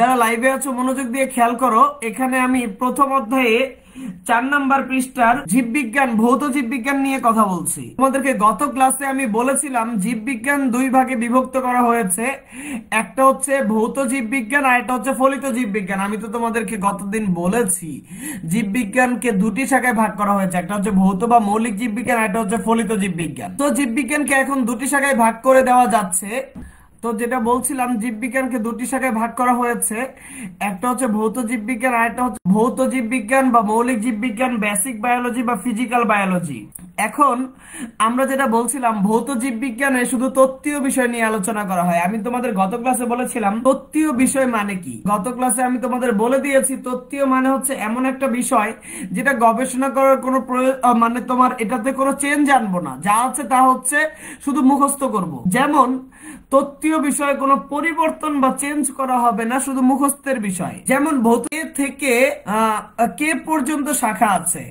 যারা লাইভে আছো মনোযোগ দিয়ে খেয়াল করো। এখানে আমি প্রথম অধ্যায়ে 4 নাম্বার পৃষ্ঠার জীববিজ্ঞান ভৌত জীববিজ্ঞান নিয়ে কথা বলছি। তোমাদেরকে গত ক্লাসে আমি বলেছিলাম জীববিজ্ঞান দুই ভাগে বিভক্ত করা হয়েছে, একটা হচ্ছে ভৌত জীববিজ্ঞান আর একটা হচ্ছে ফলিত জীববিজ্ঞান। আমি তো তোমাদেরকে গতদিন বলেছি জীববিজ্ঞানকে দুটি শাখায় ভাগ করা হয়েছে, একটা হচ্ছে ভৌত বা মৌলিক জীববিজ্ঞান আর একটা হচ্ছে ফলিত জীববিজ্ঞান। তো জীববিজ্ঞানকে এখন দুটি শাখায় ভাগ করে দেওয়া যাচ্ছে। তো যেটা বলছিলাম জীববিজ্ঞানকে দুটি শাখায় ভাগ করা হয়েছে, একটা হচ্ছে ভৌত জীববিজ্ঞান আর একটা হচ্ছে ভৌত জীববিজ্ঞান বা মৌলিক জীববিজ্ঞান, বেসিক বায়োলজি বা ফিজিক্যাল বায়োলজি। এখন আমরা যেটা বলছিলাম ভৌত জীববিজ্ঞানে শুধু তত্ত্বীয় বিষয় নিয়ে আলোচনা করা হয়। আমি তোমাদের গত ক্লাসে বলেছিলাম তত্ত্বীয় বিষয় মানে কি। গত ক্লাসে আমি তোমাদের বলে দিয়েছি তত্ত্বীয় মানে হচ্ছে এমন একটা বিষয় যেটা গবেষণা করার কোনো মানে তোমার এটাতে কোনো চেঞ্জ আনবো না, যা আছে তা হচ্ছে শুধু মুখস্থ করব। যেমন তত্ত্বীয় বিষয়ে কোনো পরিবর্তন বা চেঞ্জ করা হবে না, শুধু মুখস্থের বিষয়। যেমন ভৌত থেকে কে পর্যন্ত শাখা আছে।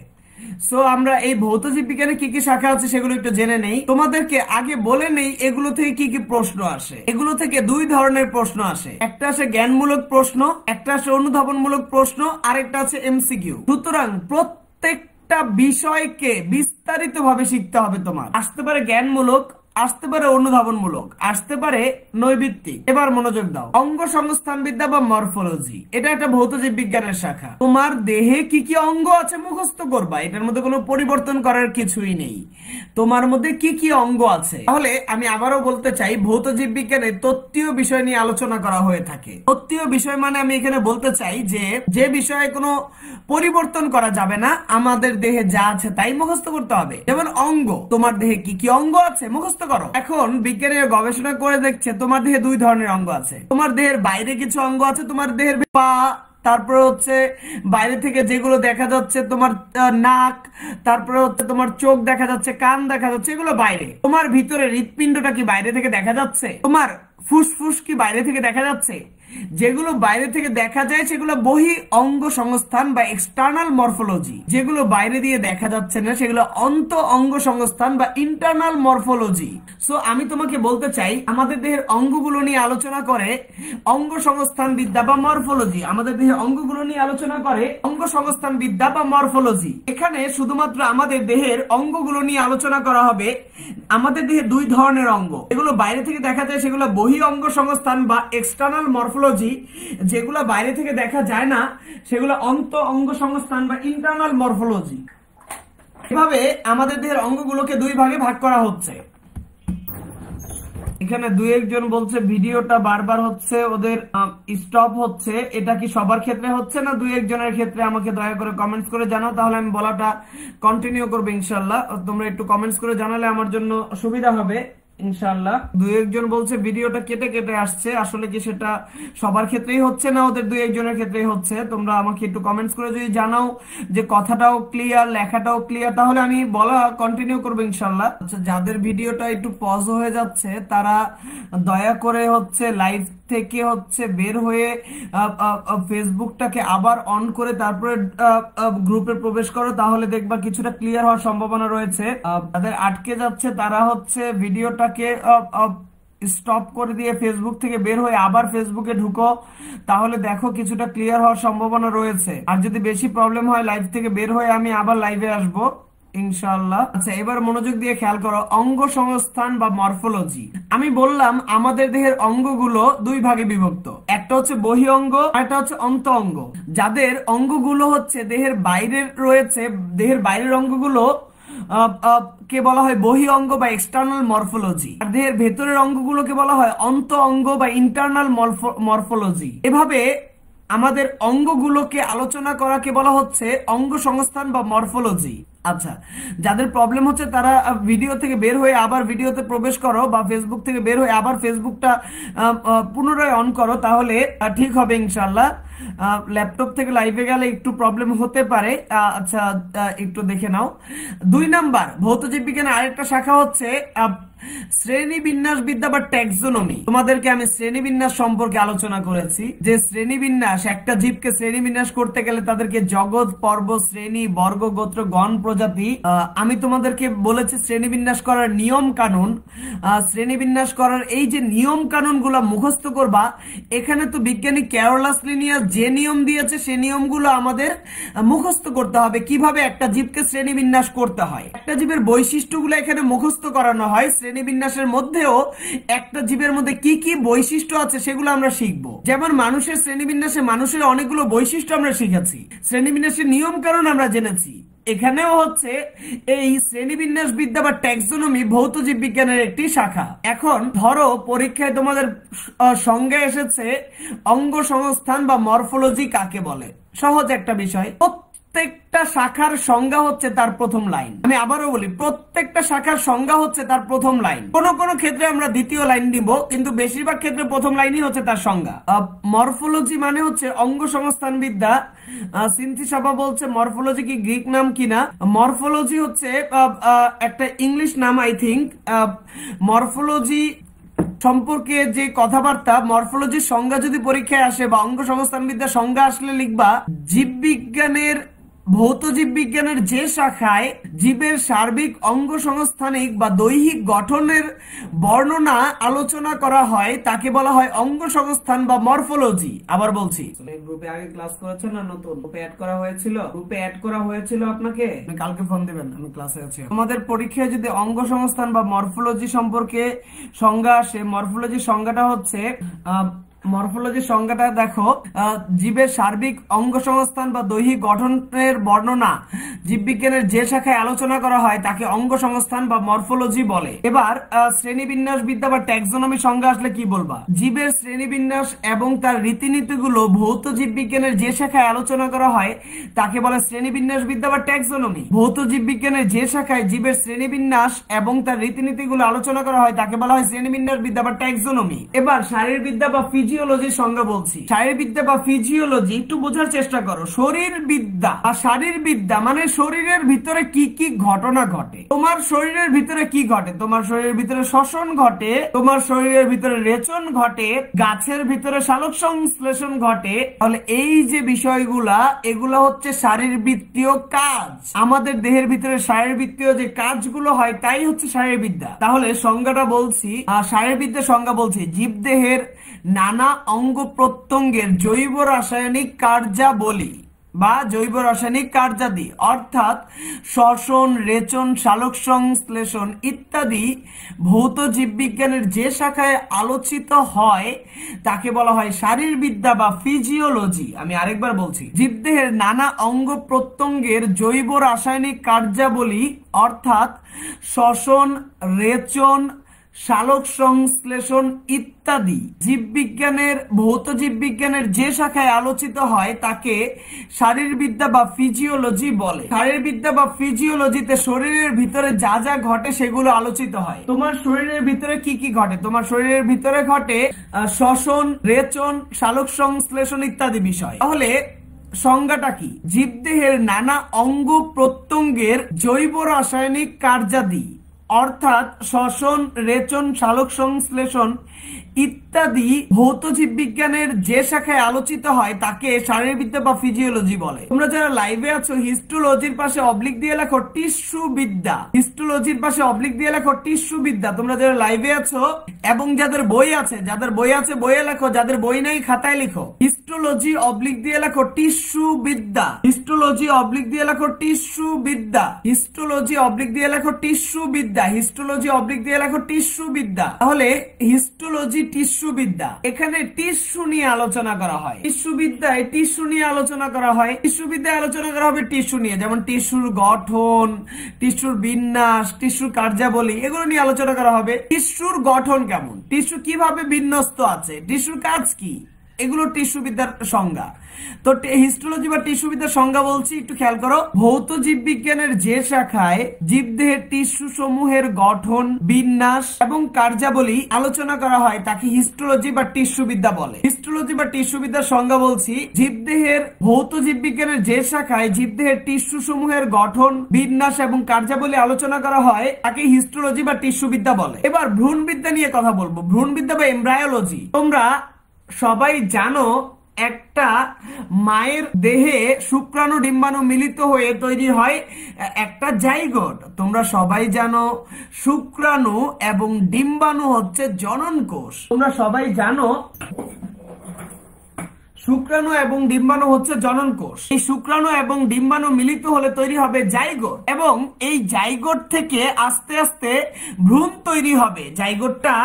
সো আমরা এই ভৌত জীববিজ্ঞানে কি কি শাখা আছে সেগুলো একটু জেনে নেই। তোমাদেরকে আগে বলে নেই এগুলো থেকে কি কি প্রশ্ন আসে। এগুলো থেকে দুই ধরনের প্রশ্ন আসে, একটা আসে জ্ঞানমূলক প্রশ্ন, একটা আসে অনুধাবনমূলক প্রশ্ন, আরেকটা আছে এমসিকিউ। সুতরাং প্রত্যেকটা বিষয়কে বিস্তারিত ভাবে শিখতে হবে। তোমার আসতে পারে জ্ঞানমূলক, আসতে পারে অনুধাবনমূলক, আসতে পারে নৈবিত্তিক। এবার মনোযোগ দাও, অঙ্গ সংস্থান বিদ্যা বা মরফোলজি, এটা একটা ভৌত জীববিজ্ঞানের শাখা। তোমার দেহে কি কি অঙ্গ আছে মুখস্থ করবা, এটার মধ্যে কোনো পরিবর্তন করার কিছুই নেই। তোমার মধ্যে কি কি অঙ্গ আছে। তাহলে আমি আবারও বলতে চাই ভৌত জীববিজ্ঞানে তত্ত্বীয় বিষয় নিয়ে আলোচনা করা হয়ে থাকে। তত্ত্বীয় বিষয় মানে আমি এখানে বলতে চাই যে বিষয়ে কোনো পরিবর্তন করা যাবে না, আমাদের দেহে যা আছে তাই মুখস্থ করতে হবে। যেমন অঙ্গ, তোমার দেহে কি কি অঙ্গ আছে মুখস্থ করো। এখন বিজ্ঞানীরা গবেষণা করে দেখছে তোমার দেহে দুই ধরনের অঙ্গ আছে। তোমার দেহের বাইরে কিছু অঙ্গ আছে, তোমার দেহের পা, তারপরে হচ্ছে বাইরে থেকে যেগুলো দেখা যাচ্ছে তোমার নাক, তারপরে হচ্ছে তোমার চোখ দেখা যাচ্ছে, কান দেখা যাচ্ছে, এগুলো বাইরে। তোমার ভিতরে হৃৎপিণ্ডটা কি বাইরে থেকে দেখা যাচ্ছে? তোমার ফুসফুস কি বাইরে থেকে দেখা যাচ্ছে? যেগুলো বাইরে থেকে দেখা যায় সেগুলো বহি অঙ্গ সংস্থান বা এক্সটার্নাল মরফোলজি। যেগুলো বাইরে দিয়ে দেখা যাচ্ছে না সেগুলো অন্ত অঙ্গ সংস্থান বা ইন্টারনাল মরফোলজি। সো আমি তোমাকে বলতে চাই আমাদের দেহের অঙ্গগুলো নিয়ে আলোচনা করে অঙ্গ সংস্থান বিদ্যা বা মরফোলজি। আমাদের দেহের অঙ্গগুলো নিয়ে আলোচনা করে অঙ্গ সংস্থান বিদ্যা বা মরফোলজি। এখানে শুধুমাত্র আমাদের দেহের অঙ্গগুলো নিয়ে আলোচনা করা হবে। আমাদের দেহে দুই ধরনের অঙ্গ, এগুলো বাইরে থেকে দেখা যায় সেগুলো বহি অঙ্গ সংস্থান বা এক্সটার্নাল মরফোলজি। যেগুলো বাইরে থেকে দেখা যায় না সেগুলো অন্ত অঙ্গ সংস্থান বা ইন্টারনাল মরফোলজি। এভাবে আমাদের দেহের অঙ্গগুলোকে দুই ভাগে ভাগ করা হচ্ছে। এখানে দুই একজন বলছে ভিডিওটা বারবার হচ্ছে, ওদের স্টপ হচ্ছে। এটা কি সবার ক্ষেত্রে হচ্ছে না দুই একজনের ক্ষেত্রে? আমাকে দয়া করে কমেন্টস করে জানাও, তাহলে আমি বলাটা কন্টিনিউ করবো ইনশাল্লাহ। তোমরা একটু কমেন্টস করে জানালে আমার জন্য সুবিধা হবে ইনশাআল্লাহ। দুই একজন বলছে ভিডিওটা কেটে কেটে আসছে, আসলে কি সেটা সবার ক্ষেত্রেই হচ্ছে না ওদের দুই একজনের ক্ষেত্রেই হচ্ছে? তোমরা আমাকে একটু কমেন্টস করে যদি জানাও যে কথাটাও ক্লিয়ার, লেখাটাও ক্লিয়ার, তাহলে আমি বলা কন্টিনিউ করবো ইনশাআল্লাহ। আচ্ছা, যাদের ভিডিওটা একটু পজ হয়ে যাচ্ছে তারা দয়া করে হচ্ছে লাইভ থেকে হচ্ছে বের হয়ে ফেসবুকটাকে আবার অন করে তারপরে গ্রুপে প্রবেশ করো, তাহলে দেখবা কিছুটা ক্লিয়ার হওয়ার সম্ভাবনা রয়েছে। তাদের আটকে যাচ্ছে তারা হচ্ছে ভিডিওটাকে স্টপ করে দিয়ে ফেসবুক থেকে বের হয়ে আবার ফেসবুকে ঢুকো, তাহলে দেখো কিছুটা ক্লিয়ার হওয়ার সম্ভাবনা রয়েছে। আর যদি বেশি প্রবলেম হয় লাইভ থেকে বের হয়ে আমি আবার লাইভে আসবো ইনশাআল্লাহ। আচ্ছা, এবার মনোযোগ দিয়ে খেয়াল করো অঙ্গ সংস্থান বা মরফোলজি। আমি বললাম আমাদের দেহের অঙ্গগুলো দুই ভাগে বিভক্ত, একটা হচ্ছে বহি অঙ্গ আর একটা হচ্ছে অন্ত অঙ্গ। যাদের অঙ্গগুলো হচ্ছে দেহের বাইরে রয়েছে, দেহের বাইরের অঙ্গগুলো কে বলা হয় বহি অঙ্গ বা এক্সটার্নাল মরফোলজি, আর দেহের ভেতরের অঙ্গগুলোকে বলা হয় অন্ত অঙ্গ বা ইন্টারনাল মরফোলজি। এভাবে আমাদের অঙ্গগুলোকে আলোচনা করাকে বলা হচ্ছে অঙ্গ সংস্থান বা মরফোলজি। আচ্ছা, যাদের প্রবলেম হচ্ছে তারা ভিডিও থেকে বের হয়ে আবার ভিডিওতে প্রবেশ করো, বা ফেসবুক থেকে বের হয়ে আবার ফেসবুকটা পুনরায় অন করো, তাহলে ঠিক হবে ইনশাআল্লাহ। ল্যাপটপ থেকে লাইভে গেলে একটু প্রবলেম হতে পারে। আচ্ছা, একটু দেখে নাও। 2 নাম্বার ভৌত জীববিজ্ঞানের আরেকটা শাখা হচ্ছে শ্রেণীবিন্যাস বিদ্যা বা ট্যাক্সোনমি। তোমাদেরকে আমি শ্রেণীবিন্যাস সম্পর্কে আলোচনা করেছি যে শ্রেণীবিন্যাস, একটা জীবকে শ্রেণীবিন্যাস করতে গেলে তাদেরকে জগৎ, পর্ব, শ্রেণী, বর্গ, গোত্র, গণ, প্রজাতি, আমি তোমাদেরকে বলেছি শ্রেণীবিন্যাস করার নিয়ম কানুন। শ্রেণীবিন্যাস করার এই যে নিয়ম কানুন গুলা মুখস্থ করবা, এখানে তো বিজ্ঞানী ক্যারোলাস লিনিয়াস যে নিয়ম দিয়েছে সে নিয়মগুলো আমাদের মুখস্থ করতে হবে, কিভাবে একটা জীবকে শ্রেণীবিন্যাস করতে হয়। একটা জীবের বৈশিষ্ট্যগুলো এখানে মুখস্থ করানো হয়। শ্রেণীবিন্যাসের মধ্যেও একটা জীবের মধ্যে কি কি বৈশিষ্ট্য আছে সেগুলো আমরা শিখবো। যেমন মানুষের শ্রেণীবিন্যাসে মানুষের অনেকগুলো বৈশিষ্ট্য আমরা শিখেছি, শ্রেণীবিন্যাসের নিয়ম কারণ আমরা জেনেছি। এখানেও হচ্ছে এই শ্রেণীবিন্যাস বিদ্যা বা ট্যাক্সোনমি ভৌত জীব বিজ্ঞানের একটি শাখা। এখন ধরো পরীক্ষায় তোমাদের সংজ্ঞা এসেছে অঙ্গ সংস্থান বা মরফোলজি কাকে বলে। সহজ একটা বিষয়, প্রত্যেকটা শাখার সংজ্ঞা হচ্ছে তার প্রথম লাইন। আমি আবারও বলি, প্রত্যেকটা শাখার সংজ্ঞা হচ্ছে তার প্রথম লাইন। কোন কোন ক্ষেত্রে আমরা দ্বিতীয় লাইন দিব, কিন্তু বেশিরভাগ ক্ষেত্রে প্রথম লাইনই হচ্ছে তার সংজ্ঞা। মরফোলজি মানে হচ্ছে অঙ্গ সংস্থান বিদ্যা। সিনথি সাবা বলছে মরফোলজি কি গ্রিক নাম কিনা। মরফোলজি হচ্ছে একটা ইংলিশ নাম আই থিঙ্ক। মরফোলজি সম্পর্কে যে কথাবার্তা, মরফোলজির সংজ্ঞা যদি পরীক্ষায় আসে বা অঙ্গ সংস্থান বিদ্যার সংজ্ঞা আসলে লিখবা জীববিজ্ঞানের, ভৌত জীববিজ্ঞানের যে শাখায় জীবের সার্বিক অঙ্গ সংস্থানিক বা দৈহিক গঠনের বর্ণনা আলোচনা করা হয় তাকে বলা হয় অঙ্গ সংস্থান বা মরফোলজি। আবার বলছি, গ্রুপে আগে ক্লাস করেছেন না, নতুন গ্রুপে অ্যাড করা হয়েছিল, গ্রুপে অ্যাড করা হয়েছিল আপনাকে, কালকে ফোন দিবেন, আমি ক্লাসে আছি। আমাদের পরীক্ষায় যদি অঙ্গ সংস্থান বা মরফোলজি সম্পর্কে সংজ্ঞা আসে, মরফোলজির সংজ্ঞাটা হচ্ছে মরফোলজির সংজ্ঞাটা দেখো, জীবের সার্বিক অঙ্গ সংস্থান বা দৈহিক গঠনের বর্ণনা জীববিজ্ঞানের যে শাখায় আলোচনা করা হয় তাকে অঙ্গ সংস্থান বা মরফোলজি বলে। এবার শ্রেণীবিন্যাস বিদ্যা বা ট্যাক্সোনমি সংজ্ঞা আসলে কি বলবা? জীবের শ্রেণীবিন্যাস এবং তার রীতিনীতিগুলো ভৌত জীববিজ্ঞানের যে শাখায় আলোচনা করা হয় তাকে বলে শ্রেণীবিন্যাস বিদ্যা বা ট্যাক্সোনমি। ভৌত জীববিজ্ঞানের যে শাখায় জীবের শ্রেণীবিন্যাস এবং তার রীতিনীতিগুলো আলোচনা করা হয় তাকে বলা হয় শ্রেণীবিন্যাস বিদ্যা বা ট্যাক্সোনমি। এবার শারীরবিদ্যা বা ফিজিওলজির সংজ্ঞা বলছি। শারীরবিদ্যা বা ফিজিওলজি একটু বোঝার চেষ্টা করো। শরীরবিদ্যা বা শারীরবিদ্যা মানে শরীরের ভিতরে কি কি ঘটনা ঘটে। তোমার শরীরের ভিতরে কি ঘটে? তোমার শরীরের ভিতরে শ্বসন ঘটে, তোমার শরীরের ভিতরে রেচন ঘটে, গাছের ভিতরে সালোক সংশ্লেষণ ঘটে। তাহলে এই যে বিষয়গুলা, এগুলা হচ্ছে শারীরবৃত্তীয় কাজ। আমাদের দেহের ভিতরে শারীরবৃত্তীয় যে কাজগুলো হয় তাই হচ্ছে শারীরবিদ্যা। তাহলে সংজ্ঞাটা বলছি, শারীরবিদ্যার সংজ্ঞা বলছি জীবদেহের নানা অঙ্গ প্রত্যঙ্গের জৈব রাসায়নিক কার্যাবলী বা জৈব রাসায়নিক কার্যাদি, অর্থাৎ শ্বসন, রেচন, সালোক সংশ্লেষণ ইত্যাদি ভৌত জীববিজ্ঞানের যে শাখায় আলোচিত হয় তাকে বলা হয় শারীরবিদ্যা বা ফিজিওলজি। আমি আরেকবার বলছি, জীবদেহের নানা অঙ্গ প্রত্যঙ্গের জৈব রাসায়নিক কার্যাবলী অর্থাৎ শ্বসন, রেচন, সালোক সংশ্লেষণ ইত্যাদি জীববিজ্ঞানের, ভৌত জীববিজ্ঞানের যে শাখায় আলোচিত হয় তাকে শারীরবিদ্যা বা ফিজিওলজি বলে। শারীরবিদ্যা বা ফিজিওলজিতে শরীরের ভিতরে যা যা ঘটে সেগুলো আলোচিত হয়। তোমার শরীরের ভিতরে কি কি ঘটে? তোমার শরীরের ভিতরে ঘটে শ্বসন, রেচন, সালোক সংশ্লেষণ ইত্যাদি বিষয়। তাহলে সংজ্ঞাটা কি? জীবদেহের নানা অঙ্গ প্রত্যঙ্গের জৈব রাসায়নিক কার্যাদি অর্থাৎ শ্বসন, রেচন, সালোক সংশ্লেষণ ইত্যাদি ভৌত জীববিজ্ঞানের যে শাখায় আলোচিত হয় তাকে শারীরবিদ্যা বা ফিজিওলজি বলে। তোমরা যারা লাইভে আছো হিস্টোলজির পাশে অবলিক দিয়ে লেখো টিস্যু বিদ্যা। হিস্টোলজির পাশে অবলিক দিয়ে লেখো টিস্যু বিদ্যা। তোমরা যারা লাইভে আছো এবং যাদের বই আছে, যাদের বই আছে বইয়ে লেখো, যাদের বই নাই খাতায় লিখো। হিস্টোলজি অবলিক দিয়ে লেখো টিস্যু বিদ্যা। হিস্টোলজি অবলিক দিয়ে লেখো টিস্যু বিদ্যা। হিস্টোলজি অবলিক দিয়ে লেখো টিস্যু বিদ্যা। হিস্টোলজি অবলিক দিয়ে লেখো টিস্যু বিদ্যা। তাহলে হিস্টোলজি, টিস্যু বিদ্যা, এখানে টিস্যু নিয়ে আলোচনা করা হয়। টিস্যু বিদ্যায় টিস্যু নিয়ে আলোচনা করা হয়। টিস্যু বিদ্যায় আলোচনা করা হবে টিস্যু নিয়ে, যেমন টিস্যুর গঠন, টিস্যুর বিন্যাস, টিস্যুর কার্যাবলী, এগুলো নিয়ে আলোচনা করা হবে। টিস্যুর গঠন কেমন, টিস্যু কিভাবে বিন্যস্ত আছে, টিস্যুর কাজ কি, এগুলো টিস্যুবিদ্যার সংজ্ঞা। তো হিস্টোলজি বা টিস্যুবিদ্যার সংজ্ঞা বলছি, একটু খেয়াল করো। ভৌত জীববিজ্ঞানের যে শাখায় জীবদেহের টিস্যু সমূহের গঠন, বিন্যাস এবং কার্যাবলী আলোচনা করা হয় তাকে হিস্টোলজি বা টিস্যুবিদ্যা বলে। হিস্টোলজি বা টিস্যুবিদ্যার সংজ্ঞা বলছি, জীবদেহের ভৌত জীববিজ্ঞানের যে শাখায় জীবদেহের টিস্যু সমূহের গঠন, বিন্যাস এবং কার্যাবলী আলোচনা করা হয় তাকে হিস্টোলজি বা টিস্যুবিদ্যা বলে। এবার ভ্রূণবিদ্যা নিয়ে কথা বলবো। ভ্রূণবিদ্যা বা এমব্রায়োলজি। তোমরা সবাই জানো একটা মায়ের দেহে শুক্রাণু ডিম্বাণু মিলিত হয়ে তৈরি হয় একটা জাইগোট। তোমরা সবাই জানো শুক্রাণু এবং ডিম্বাণু হচ্ছে জনন কোষ। তোমরা সবাই জানো শুক্রাণু এবং ডিম্বাণু হচ্ছে জনন কোষ। এই শুক্রাণু এবং ডিম্বাণু মিলিত হলে তৈরি হবে জাইগোট, এবং এই জাইগোট থেকে আস্তে আস্তে ভ্রূণ তৈরি হবে। জাইগোটটা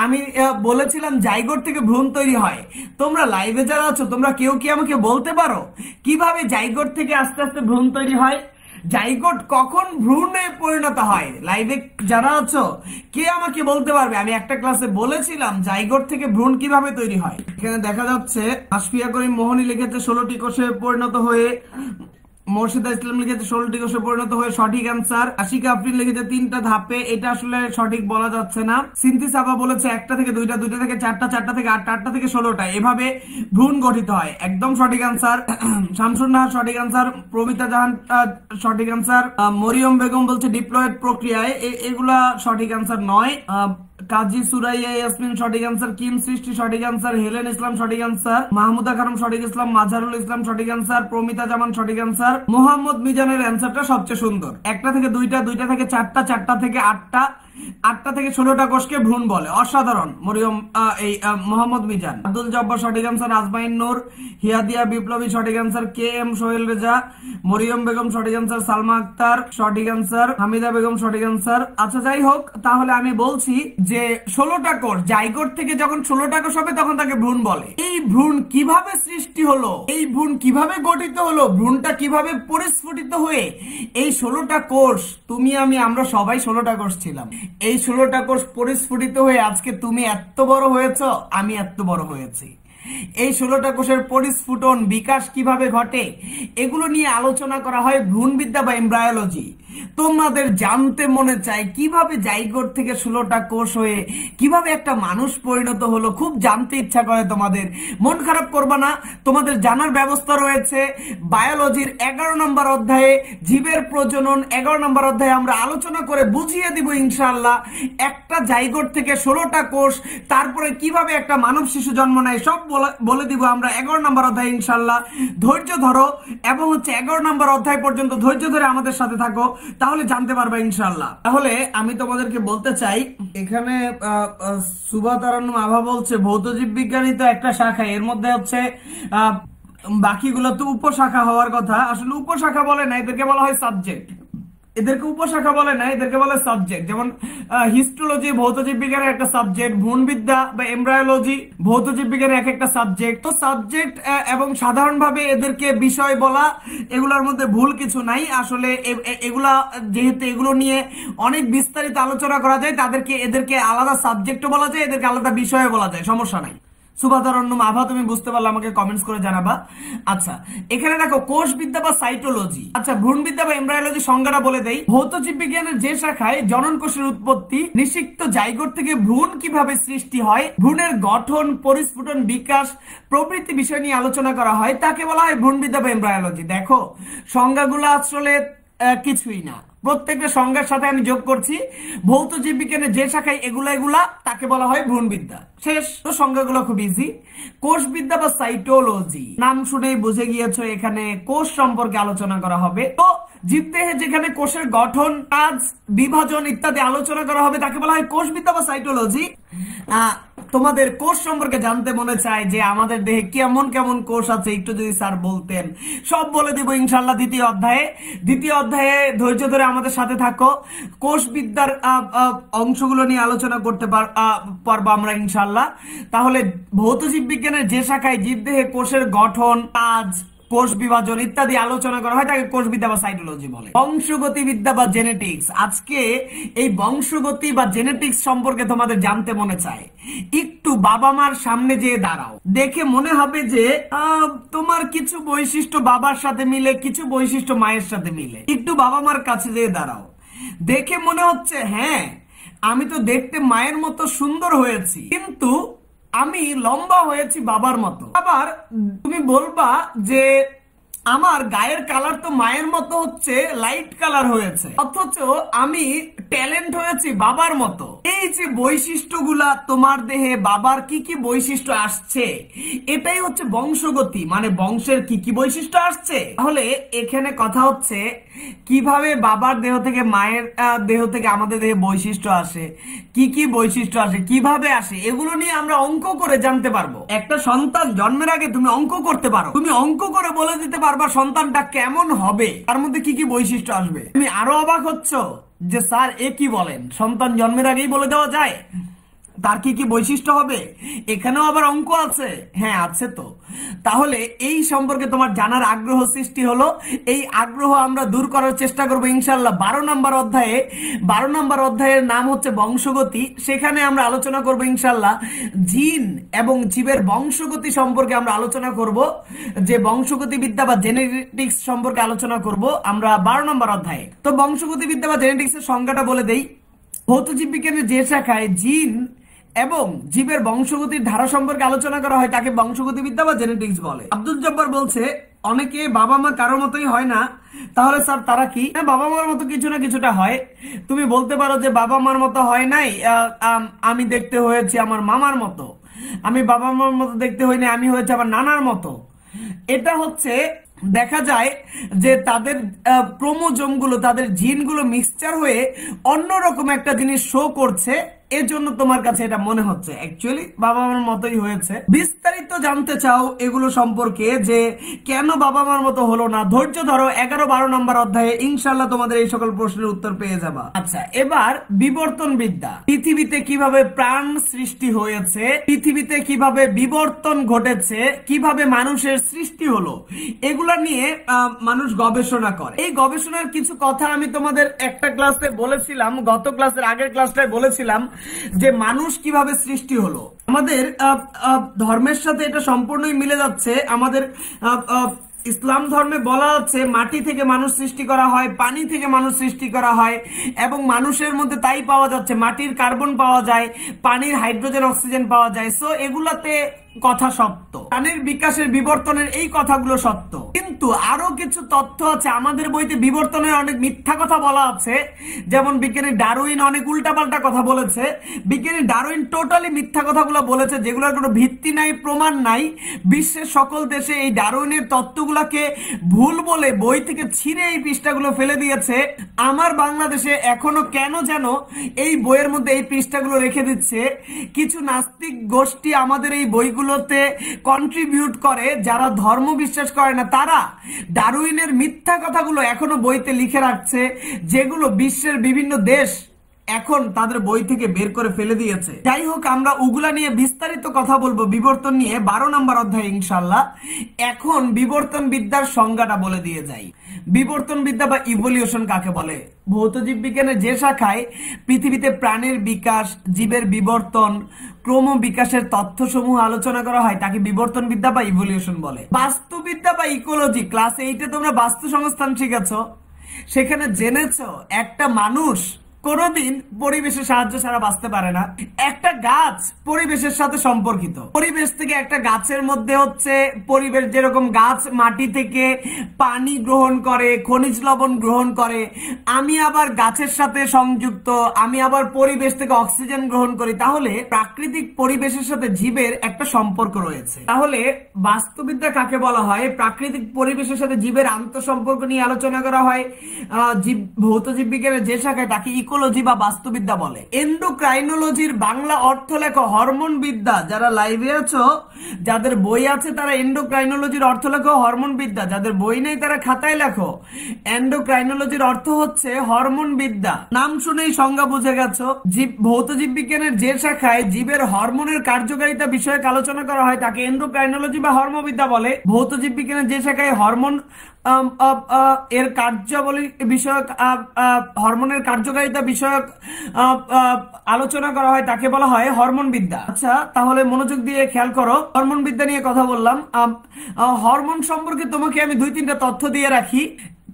আমি বলেছিলাম জাইগোট থেকে ভ্রূণ তৈরি হয়। তোমরা লাইভে যারা আছো তোমরা কেউ কি আমাকে বলতে পারো কিভাবে জাইগোট থেকে আস্তে আস্তে ভ্রূণ তৈরি হয়? জাইগোট কখন ভ্রূণে পরিণত হয়? লাইভে যারা আছো কে আমাকে বলতে পারবে? আমি একটা ক্লাসে বলেছিলাম জাইগোট থেকে ভ্রূণ কিভাবে তৈরি হয়। এখানে দেখা যাচ্ছে আশফিয়া করিম মোহনী লিখেছে 16টি কোষে পরিণত হয়ে, মোর্শেদা ইসলাম লিখেছে 16টি কোষে পরিণত হয়ে, সঠিক অ্যান্সার। আশিকা আফরিন লিখেছে 3টা ধাপে, এটা আসলে সঠিক বলা যাচ্ছে না। সিনথি সাবা বলেছে 1টা থেকে 2টা, 2টা থেকে 4টা, 4টা থেকে 8টা, 8টা থেকে 16টা, এভাবে ভ্রূণ গঠিত হয়। একদম সঠিক অ্যান্সার। শামসুন নাহার সঠিক অ্যান্সার। প্রমিতা জাহান সঠিক অ্যান্সার। মরিয়ম বেগম বলছে ডিপ্লয়েড প্রক্রিয়ায়, এগুলা সঠিক অ্যান্সার নয়। কাজী সুরাইয়া ইয়াসমিন সঠিক অ্যান্সার। কিম সৃষ্টি সঠিক অ্যান্সার। হেলেন ইসলাম সঠিক অ্যান্সার। মাহমুদা খানম সঠিক ইসলাম। মাজারুল ইসলাম সঠিক অ্যান্সার। প্রমিতা জামান সঠিক অ্যান্সার। মোহাম্মদ মিজানের অ্যান্সারটা সবচেয়ে সুন্দর। 1টা থেকে 2টা, 2টা থেকে 4টা, 4টা থেকে 8টা, 8টা থেকে 16টা কোষকে ভ্রূণ বলে। অসাধারণ মরিয়ম, এই মোহাম্মদ মিজান। আব্দুল জব্বার সঠিক অ্যান্সার। আজমাইন নূর, হিয়াদিয়া বিপ্লবী সঠিক answer. K M Sohel Reza, Mariyam Begum সঠিক অ্যান্সার। সালমা আক্তার সঠিক অ্যান্সার। হামিদা বেগম সঠিক অ্যান্সার। আচ্ছা যাই হোক, তাহলে আমি বলছি যে 16টা কোষ, জাইগোট থেকে যখন 16টা কোষ হবে তখন তাকে ভ্রূণ বলে। এই ভ্রূণ কিভাবে সৃষ্টি হলো, এই ভ্রূণ কিভাবে গঠিত হলো, ভ্রূণটা কিভাবে পরিস্ফুটিত হয়ে এই 16টা কোষ, তুমি আমি আমরা সবাই 16টা কোষ ছিলাম, এই 16টা কোষ পরিস্ফুটিত হয়ে আজকে তুমি এত বড় হয়েছ, আমি এত বড় হয়েছি। এই 16টা কোষের পরিস্ফুটন বিকাশ কিভাবে ঘটে এগুলো নিয়ে আলোচনা করা হয় ভ্রূণবিদ্যা বা এমব্রায়োলজি। তোমাদের জানতে মনে চায় কিভাবে জাইগোট থেকে 16টা কোষ হয়ে কিভাবে একটা মানুষ পরিণত হলো, খুব জানতে ইচ্ছা করে তোমাদের। মন খারাপ করবা না, তোমাদের জানার ব্যবস্থা রয়েছে। বায়োলজির 11 নম্বর অধ্যায়ে জীবের প্রজনন 11 নম্বর অধ্যায়ে আমরা আলোচনা করে বুঝিয়ে দিব ইনশাআল্লাহ। একটা জাইগোট থেকে 16টা কোষ, তারপরে কিভাবে একটা মানব শিশু জন্ম নেয় সব বলে দিব আমরা 11 নম্বর অধ্যায়ে ইনশাআল্লাহ। ধৈর্য ধরো এবং 11 নম্বর অধ্যায় পর্যন্ত ধৈর্য ধরে আমাদের সাথে থাকো, তাহলে জানতে পারবে ইনশাআল্লাহ। তাহলে আমি তোমাদেরকে বলতে চাই, এখানে সুভা তারান্নুম আভা বলছে ভৌত জীব বিজ্ঞানী তো একটা শাখা, এর মধ্যে হচ্ছে বাকিগুলো তো উপশাখা হওয়ার কথা। আসলে উপশাখা বলে না, এদেরকে বলা হয় সাবজেক্ট। এদেরকে উপশাখা বলে না, এদেরকে বলে সাবজেক্ট। যেমন হিস্টোলজি ভৌতজীব বিজ্ঞানের একটা সাবজেক্ট, ভ্রূণবিদ্যা বা এমব্রায়োলজি ভৌতজীব বিজ্ঞানের এক একটা সাবজেক্ট। তো সাবজেক্ট এবং সাধারণভাবে এদেরকে বিষয় বলা, এগুলোর মধ্যে ভুল কিছু নাই। আসলে এগুলা যেহেতু এগুলো নিয়ে অনেক বিস্তারিত আলোচনা করা যায়, এদেরকে আলাদা সাবজেক্টও বলা যায়, এদেরকে আলাদা বিষয়ও বলা যায়, সমস্যা নাই। সুভাতারণ্যম আভা, তুমি বুঝতে পারলে আমাকে কমেন্টস করে জানাবা। আচ্ছা, এখানে দেখো কোষবিদ্যা বা সাইটোলজি। আচ্ছা, ভ্রূণবিদ্যা বা এমব্রায়োলজি সংজ্ঞাটা বলে দেই। ভৌত জীববিজ্ঞানের যে শাখায় জনন কোষের উৎপত্তি, নিষিক্ত জাইগোট থেকে ভ্রূণ কিভাবে সৃষ্টি হয়, ভ্রূণের গঠন, পরিস্ফুটন, বিকাশ প্রভৃতি বিষয় নিয়ে আলোচনা করা হয়, তাকে বলা হয় ভ্রূণবিদ্যা বা এমব্রায়োলজি। দেখো সংজ্ঞাগুলো আসলে কিছুই না, প্রত্যেকটা সংজ্ঞার সাথে আমি যোগ করছি। ভৌত জীববিজ্ঞানের যে শাখায় এগুলা তাকে বলা হয় ভ্রূণবিদ্যা। শেষ। তো সংজ্ঞাগুলো খুব ইজি। কোষবিদ্যা বা সাইটোলজি, নাম শুনেই বুঝে গিয়েছো এখানে কোষ সম্পর্কে আলোচনা করা হবে। তো জীবদেহে যেখানে কোষের গঠন, কাজ, বিভাজন ইত্যাদি আলোচনা করা হবে তাকে বলা হয় কোষবিদ্যা বা সাইটোলজি। তোমাদের কোষ সম্পর্কে জানতে মনে চায় যে আমাদের দেহে কেমন কেমন কোষ আছে, একটু যদি স্যার বলতেন, সব বলে দিব ইনশাআল্লাহ দ্বিতীয় অধ্যায়ে। দ্বিতীয় অধ্যায়ে ধৈর্য ধরে আমাদের সাথে থাকো, কোষবিদ্যার অংশগুলো নিয়ে আলোচনা করতে পারবো আমরা ইনশাআল্লাহ। তাহলে ভৌত জীব বিজ্ঞানের যে শাখায় জীবদেহে কোষের গঠন, কাজ, কোষ বিভাজন ইত্যাদি আলোচনা করা হয় তাকে কোষবিদ্যা বা সাইটোলজি বলে। বংশগতিবিদ্যা বা জেনেটিক্স, আজকে এই বংশগতি বা জেনেটিক্স সম্পর্কে তোমাদের জানতে মনে চায়, একটু বাবা মার সামনে যেয়ে দাঁড়াও, দেখে মনে হবে যে তোমার কিছু বৈশিষ্ট্য বাবার সাথে মিলে, কিছু বৈশিষ্ট্য মায়ের সাথে মিলে। একটু বাবা মার কাছে যেয়ে দাঁড়াও, দেখে মনে হচ্ছে হ্যাঁ আমি তো দেখতে মায়ের মতো সুন্দর হয়েছি, কিন্তু আমি লম্বা হয়েছি বাবার মতো। আবার তুমি বলবা যে আমার গায়ের কালার তো মায়ের মতো হচ্ছে লাইট কালার হয়েছে, অথচ আমি ট্যালেন্ট হয়েছি বাবার মতো। এই যে বৈশিষ্ট্যগুলা তোমার দেহে বাবার কি কি বৈশিষ্ট্য আসছে, এটাই হচ্ছে বংশগতি, মানে বংশের কি কি বৈশিষ্ট্য আসছে। তাহলে এখানে কথা হচ্ছে কিভাবে বাবার দেহ থেকে মায়ের দেহ থেকে আমাদের দেহে বৈশিষ্ট্য আসে, কি কি বৈশিষ্ট্য আসে, কিভাবে আসে, এগুলো নিয়ে আমরা অঙ্ক করে জানতে পারবো। একটা সন্তান জন্মের আগে তুমি অঙ্ক করতে পারো, তুমি অঙ্ক করে বলে দিতে পারবা সন্তানটা কেমন হবে, তার মধ্যে কি কি বৈশিষ্ট্য আসবে। তুমি আরো অবাক হচ্ছ যে স্যার এ কি বলেন, সন্তান জন্মের আগেই বলে দেওয়া যায় তার কি কি বৈশিষ্ট্য হবে, এখানেও আবার অঙ্ক আছে? হ্যাঁ আছে তো। তাহলে এই সম্পর্কে তোমার জানার আগ্রহ সৃষ্টি হলো, এই আগ্রহ আমরা দূর করার চেষ্টা করবো ইনশাল্লাহ 12 নম্বর অধ্যায়ে। 12 নম্বর অধ্যায়ের নাম হচ্ছে বংশগতি, সেখানে আমরা আলোচনা করবো ইনশাল্লাহ জিন এবং জীবের বংশগতি সম্পর্কে আমরা আলোচনা করব, যে বংশগতি বিদ্যা বা জেনেটিক্স সম্পর্কে আলোচনা করব আমরা 12 নম্বর অধ্যায়ে। তো বংশগতি বিদ্যা বা জেনেটিক্স এর সংজ্ঞাটা বলে দেই। ভৌত জীব বিজ্ঞানের যে শাখায় জিন এবং জীবের বংশগতির ধারা সম্পর্কে আলোচনা করা হয় তাকে বংশগতিবিদ্যা বা জেনেটিক্স বলে। আব্দুল জব্বার বলছে অনেকে বাবা মা কারোর মতোই হয় না, তাহলে স্যার তারা কি? বাবা মার মতো কিছু না কিছুটা হয়। তুমি বলতে পারো যে বাবা মার মতো হয় নাই, আমি দেখতে হয়েছি আমার মামার মতো, আমি বাবা মার মতো দেখতে হইনি, আমি হয়েছে আমার নানার মতো। এটা হচ্ছে দেখা যায় যে তাদের ক্রোমোজোম গুলো, তাদের জিন গুলো মিক্সচার হয়ে অন্যরকম একটা জিনিস শো করছে, এজন্য তোমার কাছে এটা মনে হচ্ছে অ্যাকচুয়ালি বাবা মার মতোই হয়েছে। বিস্তারিত জানতে চাও এগুলো সম্পর্কে যে কেন বাবা মার মতো হলো না, ধৈর্য ধরো, 11-12 নম্বর অধ্যায়ে ইনশাল্লাহ তোমাদের এই সকল প্রশ্নের উত্তর পেয়ে যাবা। আচ্ছা, এবার বিবর্তন বিদ্যা, পৃথিবীতে কিভাবে প্রাণ সৃষ্টি হয়েছে, পৃথিবীতে কিভাবে বিবর্তন ঘটেছে, কিভাবে মানুষের সৃষ্টি হলো, এগুলা নিয়ে মানুষ গবেষণা করে। এই গবেষণার কিছু কথা আমি তোমাদের একটা ক্লাসে বলেছিলাম, গত ক্লাসের আগের ক্লাসটায় বলেছিলাম যে মানুষ কিভাবে সৃষ্টি হলো। আমাদের ধর্মের সাথে এটা সম্পূর্ণই মিলে যাচ্ছে। আমাদের ইসলাম ধর্মে বলা হচ্ছে মাটি থেকে মানুষ সৃষ্টি করা হয়, পানি থেকে মানুষ সৃষ্টি করা হয়, এবং মানুষের মধ্যে তাই পাওয়া যাচ্ছে, মাটির কার্বন পাওয়া যায়, পানির হাইড্রোজেন অক্সিজেন পাওয়া যায়। সো এগুলাতে কথা সত্য, প্রাণের বিকাশের বিবর্তনের এই কথাগুলো সত্য, কিন্তু আরো কিছু তথ্য আছে। আমাদের বইতে বিবর্তনের অনেক মিথ্যা কথা বলা আছে, যেমন বিজ্ঞানী ডারউইন অনেক উল্টাপাল্টা কথা বলেছে। বিজ্ঞানী ডারউইন টোটালি মিথ্যা কথাগুলো বলেছে, যেগুলোর কোনো ভিত্তি নাই, প্রমাণ নাই। বিশ্বের সকল দেশে এই ডারউইনের তত্ত্বগুলোকে ভুল বলে বই থেকে ছিঁড়ে এই পৃষ্ঠাগুলো ফেলে দিয়েছে। আমার বাংলাদেশে এখনো কেন যেন এই বইয়ের মধ্যে এই পৃষ্ঠাগুলো রেখে দিচ্ছে। কিছু নাস্তিক গোষ্ঠী আমাদের এই বইগুলোতে কন্ট্রিবিউট করে, যারা ধর্ম বিশ্বাস করে না তারা ডারউইনের মিথ্যা কথাগুলো এখনো বইতে লিখে রাখছে, যেগুলো বিশ্বের বিভিন্ন দেশ এখন তাদের বই থেকে বের করে ফেলে দিয়েছে। যাই হোক, আমরা ওগুলা নিয়ে বিস্তারিত কথা বলবো বিবর্তন নিয়ে 12 নম্বর অধ্যায়ে ইনশাল্লাহ। এখন বিবর্তন বিদ্যার সংজ্ঞাটা বলে দিয়ে যাই। বিবর্তন বিদ্যা বা ইভলিউশন কাকে বলে? ভৌত জীব বিজ্ঞানের যে শাখায় পৃথিবীতে প্রাণের বিকাশ, জীবের বিবর্তন, ক্রম বিকাশের তথ্যসমূহ আলোচনা করা হয় তাকে বিবর্তন বিদ্যা বা ইভলিউশন বলে। বাস্তুবিদ্যা বা ইকোলজি, ক্লাস 8-এ তোমরা বাস্তু সংস্থান শিখেছ, সেখানে জেনেছো একটা মানুষ কোনদিন পরিবেশের সাহায্য ছাড়া বাঁচতে পারে না। একটা গাছ পরিবেশের সাথে সম্পর্কিত, পরিবেশ থেকে একটা গাছের মধ্যে হচ্ছে পরিবেশ, যেরকম গাছ মাটি থেকে পানি গ্রহণ করে, খনিজ লবণ গ্রহণ করে, আমি আবার গাছের সাথে সংযুক্ত, আমি আবার পরিবেশ থেকে অক্সিজেন গ্রহণ করি। তাহলে প্রাকৃতিক পরিবেশের সাথে জীবের একটা সম্পর্ক রয়েছে। তাহলে বাস্তুবিদ্যা কাকে বলা হয়? প্রাকৃতিক পরিবেশের সাথে জীবের আন্তঃসম্পর্ক নিয়ে আলোচনা করা হয়। ভৌত জীব বিজ্ঞানের যে শাখায় তাকে ইকোলজি বা বাস্তুবিদ্যা বলে। এন্ডোক্রাইনোলজির বাংলা অর্থ লেখো হরমোন বিদ্যা। যারা লাইভে আছো, যাদের বই আছে তারা এন্ডোক্রাইনোলজির অর্থ লেখো হরমোন বিদ্যা, যাদের বই নেই তারা খাতায় লেখো। এন্ডোক্রাইনোলজির অর্থ হচ্ছে হরমোন বিদ্যা। নাম শুনেই সংজ্ঞা বুঝে গেছো। ভৌত জীব বিজ্ঞানের যে শাখায় জীবের হরমোনের কার্যকারিতা বিষয়ক আলোচনা করা হয় তাকে এন্ডোক্রাইনোলজি বা হরমোবিদ্যা বলে। ভৌত জীব বিজ্ঞানের যে শাখায় হরমোন এর কার্যাবলী বিষয়ক হরমোনের কার্যকারিতা বিষয়ক আলোচনা করা হয় তাকে বলা হয় হরমোন বিদ্যা। আচ্ছা, তাহলে মনোযোগ দিয়ে খেয়াল করো, হরমোন বিদ্যা নিয়ে কথা বললাম। হরমোন সম্পর্কে তোমাকে আমি 2-3টা তথ্য দিয়ে রাখি।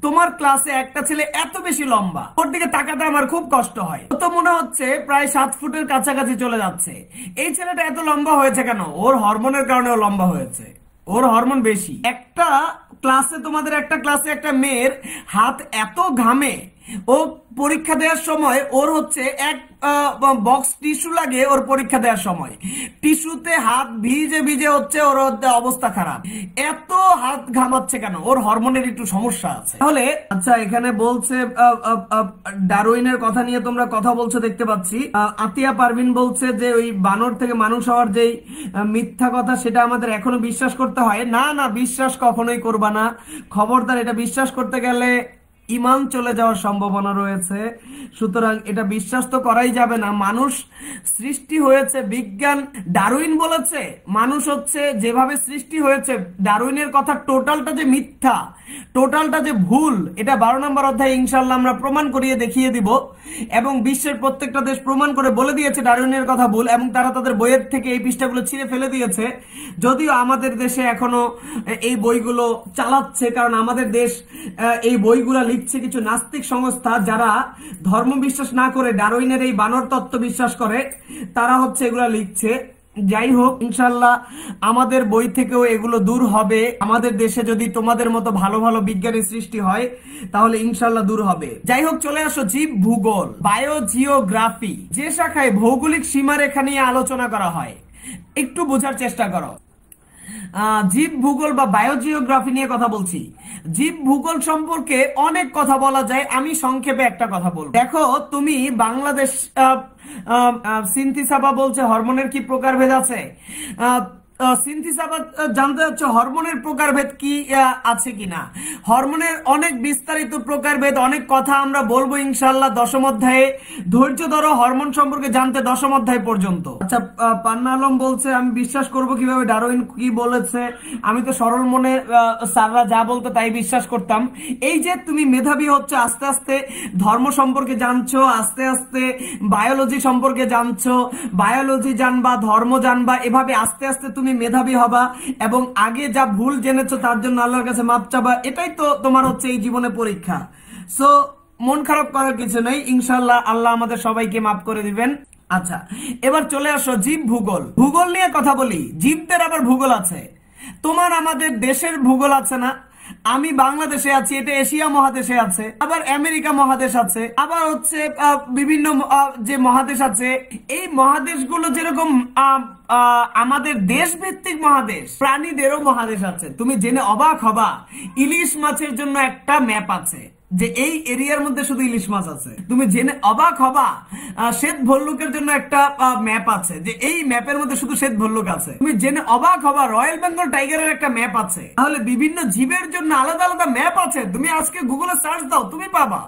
তোমার ক্লাসে একটা ছেলে এত বেশি লম্বা, ওর দিকে তাকাতে আমার খুব কষ্ট হয়। তো মনে হচ্ছে প্রায় 7 ফুটের কাছাকাছি চলে যাচ্ছে। এই ছেলেটা এত লম্বা হয়েছে কেন? ওর হরমোনের কারণে ও লম্বা হয়েছে, ওর হরমোন বেশি। একটা ক্লাসে, তোমাদের একটা ক্লাসে একটা মেয়ের হাত এত ঘামে, ও পরীক্ষা দেওয়ার সময় ওর হচ্ছে এক বক্স টিস্যু লাগে ওর পরীক্ষা দেওয়ার সময়। টিস্যুতে হাত ভিজে ভিজে হচ্ছে ওর অবস্থা খারাপ। এত হাত ঘামাচ্ছে কেন? ওর হরমোনের একটু সমস্যা আছে। তাহলে আচ্ছা, এখানে বলছে ডারউইনের কথা নিয়ে তোমরা কথা বলছো দেখতে পাচ্ছি। আতিয়া পারভিন বলছে যে ওই বানর থেকে মানুষ হওয়ার যেই মিথ্যা কথা সেটা আমাদের এখনো বিশ্বাস করতে হয়। না না, বিশ্বাস কখনোই করবা না, খবরদার। এটা বিশ্বাস করতে গেলে ইমান চলে যাওয়ার সম্ভাবনা রয়েছে, সুতরাং এটা বিশ্বাস তো করাই যাবে না। মানুষ সৃষ্টি হয়েছে, বিজ্ঞান ডারউইন বলেছে মানুষ হচ্ছে যেভাবে সৃষ্টি হয়েছে, ডারউইনের কথা টোটালটা যে মিথ্যা, টোটালটা যে ভুল, এটা 12 নম্বর অধ্যায়ে ইনশাআল্লাহ আমরা প্রমাণ করিয়ে দেখিয়ে দিব। এবং বিশ্বের প্রত্যেকটা দেশ প্রমাণ করে বলে দিয়েছে ডারউইনের কথা ভুল, এবং তারা তাদের বইয়ের থেকে এই পৃষ্ঠাগুলো ছিঁড়ে ফেলে দিয়েছে। যদিও আমাদের দেশে এখনো এই বইগুলো চালাচ্ছে, কারণ আমাদের দেশ এই বইগুলো লিখছে কিছু নাস্তিক সংস্থা যারা ধর্ম বিশ্বাস না করে ডারউইনের এই বানর তত্ত্ব বিশ্বাস করে, তারা হচ্ছে এগুলা লিখছে। যাই হোক, ইনশাল্লাহ আমাদের বই থেকেও এগুলো দূর হবে। আমাদের দেশে যদি তোমাদের মতো ভালো ভালো বিজ্ঞানী সৃষ্টি হয় তাহলে ইনশাল্লাহ দূর হবে। যাই হোক, চলে আসো জীব ভূগোল, বায়োজিওগ্রাফি, যে শাখায় ভৌগোলিক সীমারেখা নিয়ে আলোচনা করা হয়। একটু বোঝার চেষ্টা করো। জীব ভূগোল বা বায়োজিওগ্রাফি নিয়ে কথা বলছি। জীব ভূগোল সম্পর্কে অনেক কথা বলা যায়, আমি সংক্ষেপে একটা কথা বলবো। দেখো, তুমি বাংলাদেশ সিনথিসাবা বলছে হরমোনের কি প্রকারভেদ আছে। সিনথিসাবা জানতে হচ্ছে হরমোনের প্রকারভেদ কি আছে কিনা। হরমোনের অনেক বিস্তারিত প্রকারভেদ, অনেক কথা আমরা বলবো ইনশাআল্লাহ 10ম অধ্যায়ে। ধৈর্য ধরো হরমোন সম্পর্কে জানতে 10ম অধ্যায় পর্যন্ত। আচ্ছা, পান্না আলম বলছে আমি বিশ্বাস করব কিভাবে ডারউইন কি বলেছে? আমি তো সরল মনে স্যাররা যা বলতো তাই বিশ্বাস করতাম। এই যে তুমি মেধাবী হচ্ছে, আস্তে আস্তে ধর্ম সম্পর্কে জানছো, আস্তে আস্তে বায়োলজি সম্পর্কে জানছো, বায়োলজি জানবা, ধর্ম জানবা, এভাবে আস্তে আস্তে তুমি মেধাবী হবা এবং আগে যা ভুল জেনেছো তার জন্য আল্লাহর কাছে মাপ চাবা। এটাই তো তোমার হচ্ছে এই জীবনে পরীক্ষা। সো মন খারাপ করার কিছু নেই, ইনশাআল্লাহ আল্লাহ আমাদের সবাইকে মাফ করে দিবেন। আচ্ছা, এবার চলে আসো জীব ভূগোল। ভূগোল নিয়ে কথা বলি। জীবদের আবার ভূগোল আছে। তোমার আমাদের দেশের ভূগোল আছে না? আমি বাংলাদেশে আছি, এটা এশিয়া মহাদেশে আছে, আবার আমেরিকা মহাদেশ আছে, আবার হচ্ছে বিভিন্ন যে মহাদেশ আছে, এই মহাদেশগুলো যেরকম আমাদের দেশ ভিত্তিক মহাদেশ, প্রাণীদেরও মহাদেশ আছে। তুমি জেনে অবাক হবা, ইলিশ মাছের জন্য একটা ম্যাপ আছে যে এই এরিয়ার মধ্যে শুধু ইলিশ মাছ আছে। তুমি জেনে অবাক হবা, শ্বেত ভল্লুকের জন্য একটা ম্যাপ আছে যে এই ম্যাপের মধ্যে শুধু শ্বেত ভল্লুক আছে। তুমি জেনে অবাক হবা, রয়্যাল বেঙ্গল টাইগারের একটা ম্যাপ আছে। তাহলে বিভিন্ন জীবের জন্য আলাদা আলাদা ম্যাপ আছে। তুমি আজকে গুগলে সার্চ দাও, তুমি পাবা।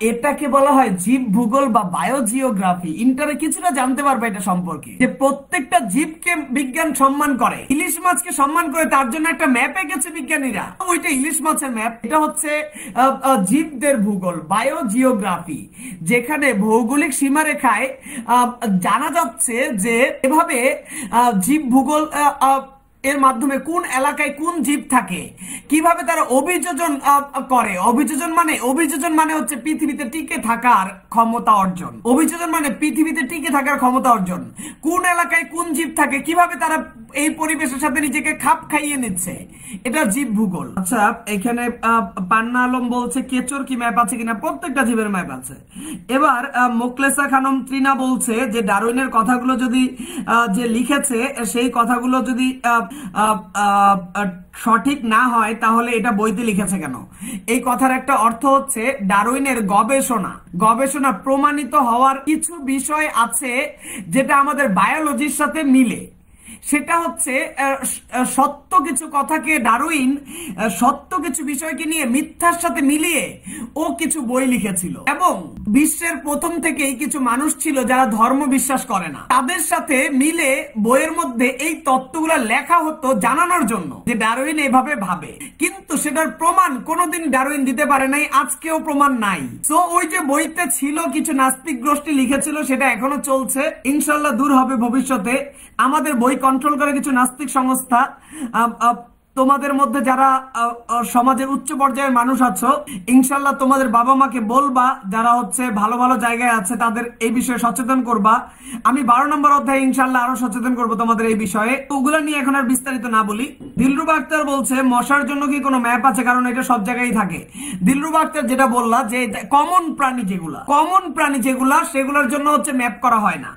এটাকে বলা হয় জীব ভূগোল বা বায়োজিওগ্রাফি। ইন্টারে কিছুটা জানতে পারবে এটা সম্পর্কে, যে প্রত্যেকটা জীবকে বিজ্ঞান সম্মান করে। ইলিশ মাছকে সম্মান করে, তার জন্য একটা ম্যাপ এঁকেছে বিজ্ঞানীরা, ওইটা ইলিশ মাছের ম্যাপ। এটা হচ্ছে জীবদের ভূগোল, বায়োজিওগ্রাফি, যেখানে ভৌগোলিক সীমারেখায় জানা যাচ্ছে যে এভাবে জীব ভূগোল এর মাধ্যমে কোন এলাকায় কোন জীব থাকে, কিভাবে তারা অভিযোজন করে। অভিযোজন মানে হচ্ছে পৃথিবীতে টিকে থাকার ক্ষমতা অর্জন। অভিযোজন মানে পৃথিবীতে টিকে থাকার ক্ষমতা অর্জন। কোন এলাকায় কোন জীব থাকে, কিভাবে তারা এই পরিবেশের সাথে নিজেকে খাপ খাইয়ে নিচ্ছে, এটা জীব ভূগোল। আচ্ছা, এখানে পান্না আলম বলছে কেচোর কি ম্যাপ আছে কিনা, প্রত্যেকটা জীবের ম্যাপ আছে। এবার মোকলেসা খানম ত্রিনা বলছে যে ডারউইনের কথাগুলো যদি যে লিখেছে সেই কথাগুলো যদি সঠিক না হয় তাহলে এটা বইতে লিখেছে কেন। এই কথার একটা অর্থ হচ্ছে ডারউইনের গবেষণা প্রমাণিত হওয়ার কিছু বিষয় আছে যেটা আমাদের বায়োলজির সাথে মিলে। সেটা হচ্ছে সত্য কিছু কথাকে ডারউইন সত্য কিছু বিষয়কে নিয়ে মিথ্যার সাথে মিলিয়ে ও কিছু বই লিখেছিল। এবং বিশ্বের প্রথম থেকেই কিছু মানুষ ছিল যারা ধর্ম বিশ্বাস করে না, তাদের সাথে মিলে বইয়ের মধ্যে এই তত্ত্বগুলো লেখা হতো জানানোর জন্য যে ডারউইন এভাবে ভাবে। কিন্তু সেটার প্রমাণ কোনোদিন ডারউইন দিতে পারে নাই, আজকেও প্রমাণ নাই। তো ওই যে বইতে ছিল কিছু নাস্তিক গোষ্ঠী লিখেছিল, সেটা এখনো চলছে, ইনশাল্লাহ দূর হবে ভবিষ্যতে। আমাদের বই কন্ট্রোল করে কিছু নাস্তিক সংস্থা। তোমাদের মধ্যে যারা সমাজের উচ্চ পর্যায়ের মানুষ আছো, ইনশাল্লাহ তোমাদের বাবা মাকে বলবা, যারা হচ্ছে ভালো ভালো জায়গায় আছে তাদের এই বিষয়ে সচেতন করবা। আমি 12 নম্বর অধ্যায়ে ইনশাল্লাহ আরো সচেতন করবো তোমাদের এই বিষয়ে। তো ওগুলো নিয়ে এখন আর বিস্তারিত না বলি। দিলরুবা আক্তার বলছে মশার জন্য কি কোনো ম্যাপ আছে, কারণ এটা সব জায়গায় থাকে। দিলরুবা আক্তার যেটা বললা যে কমন প্রাণী যেগুলা সেগুলোর জন্য হচ্ছে ম্যাপ করা হয় না।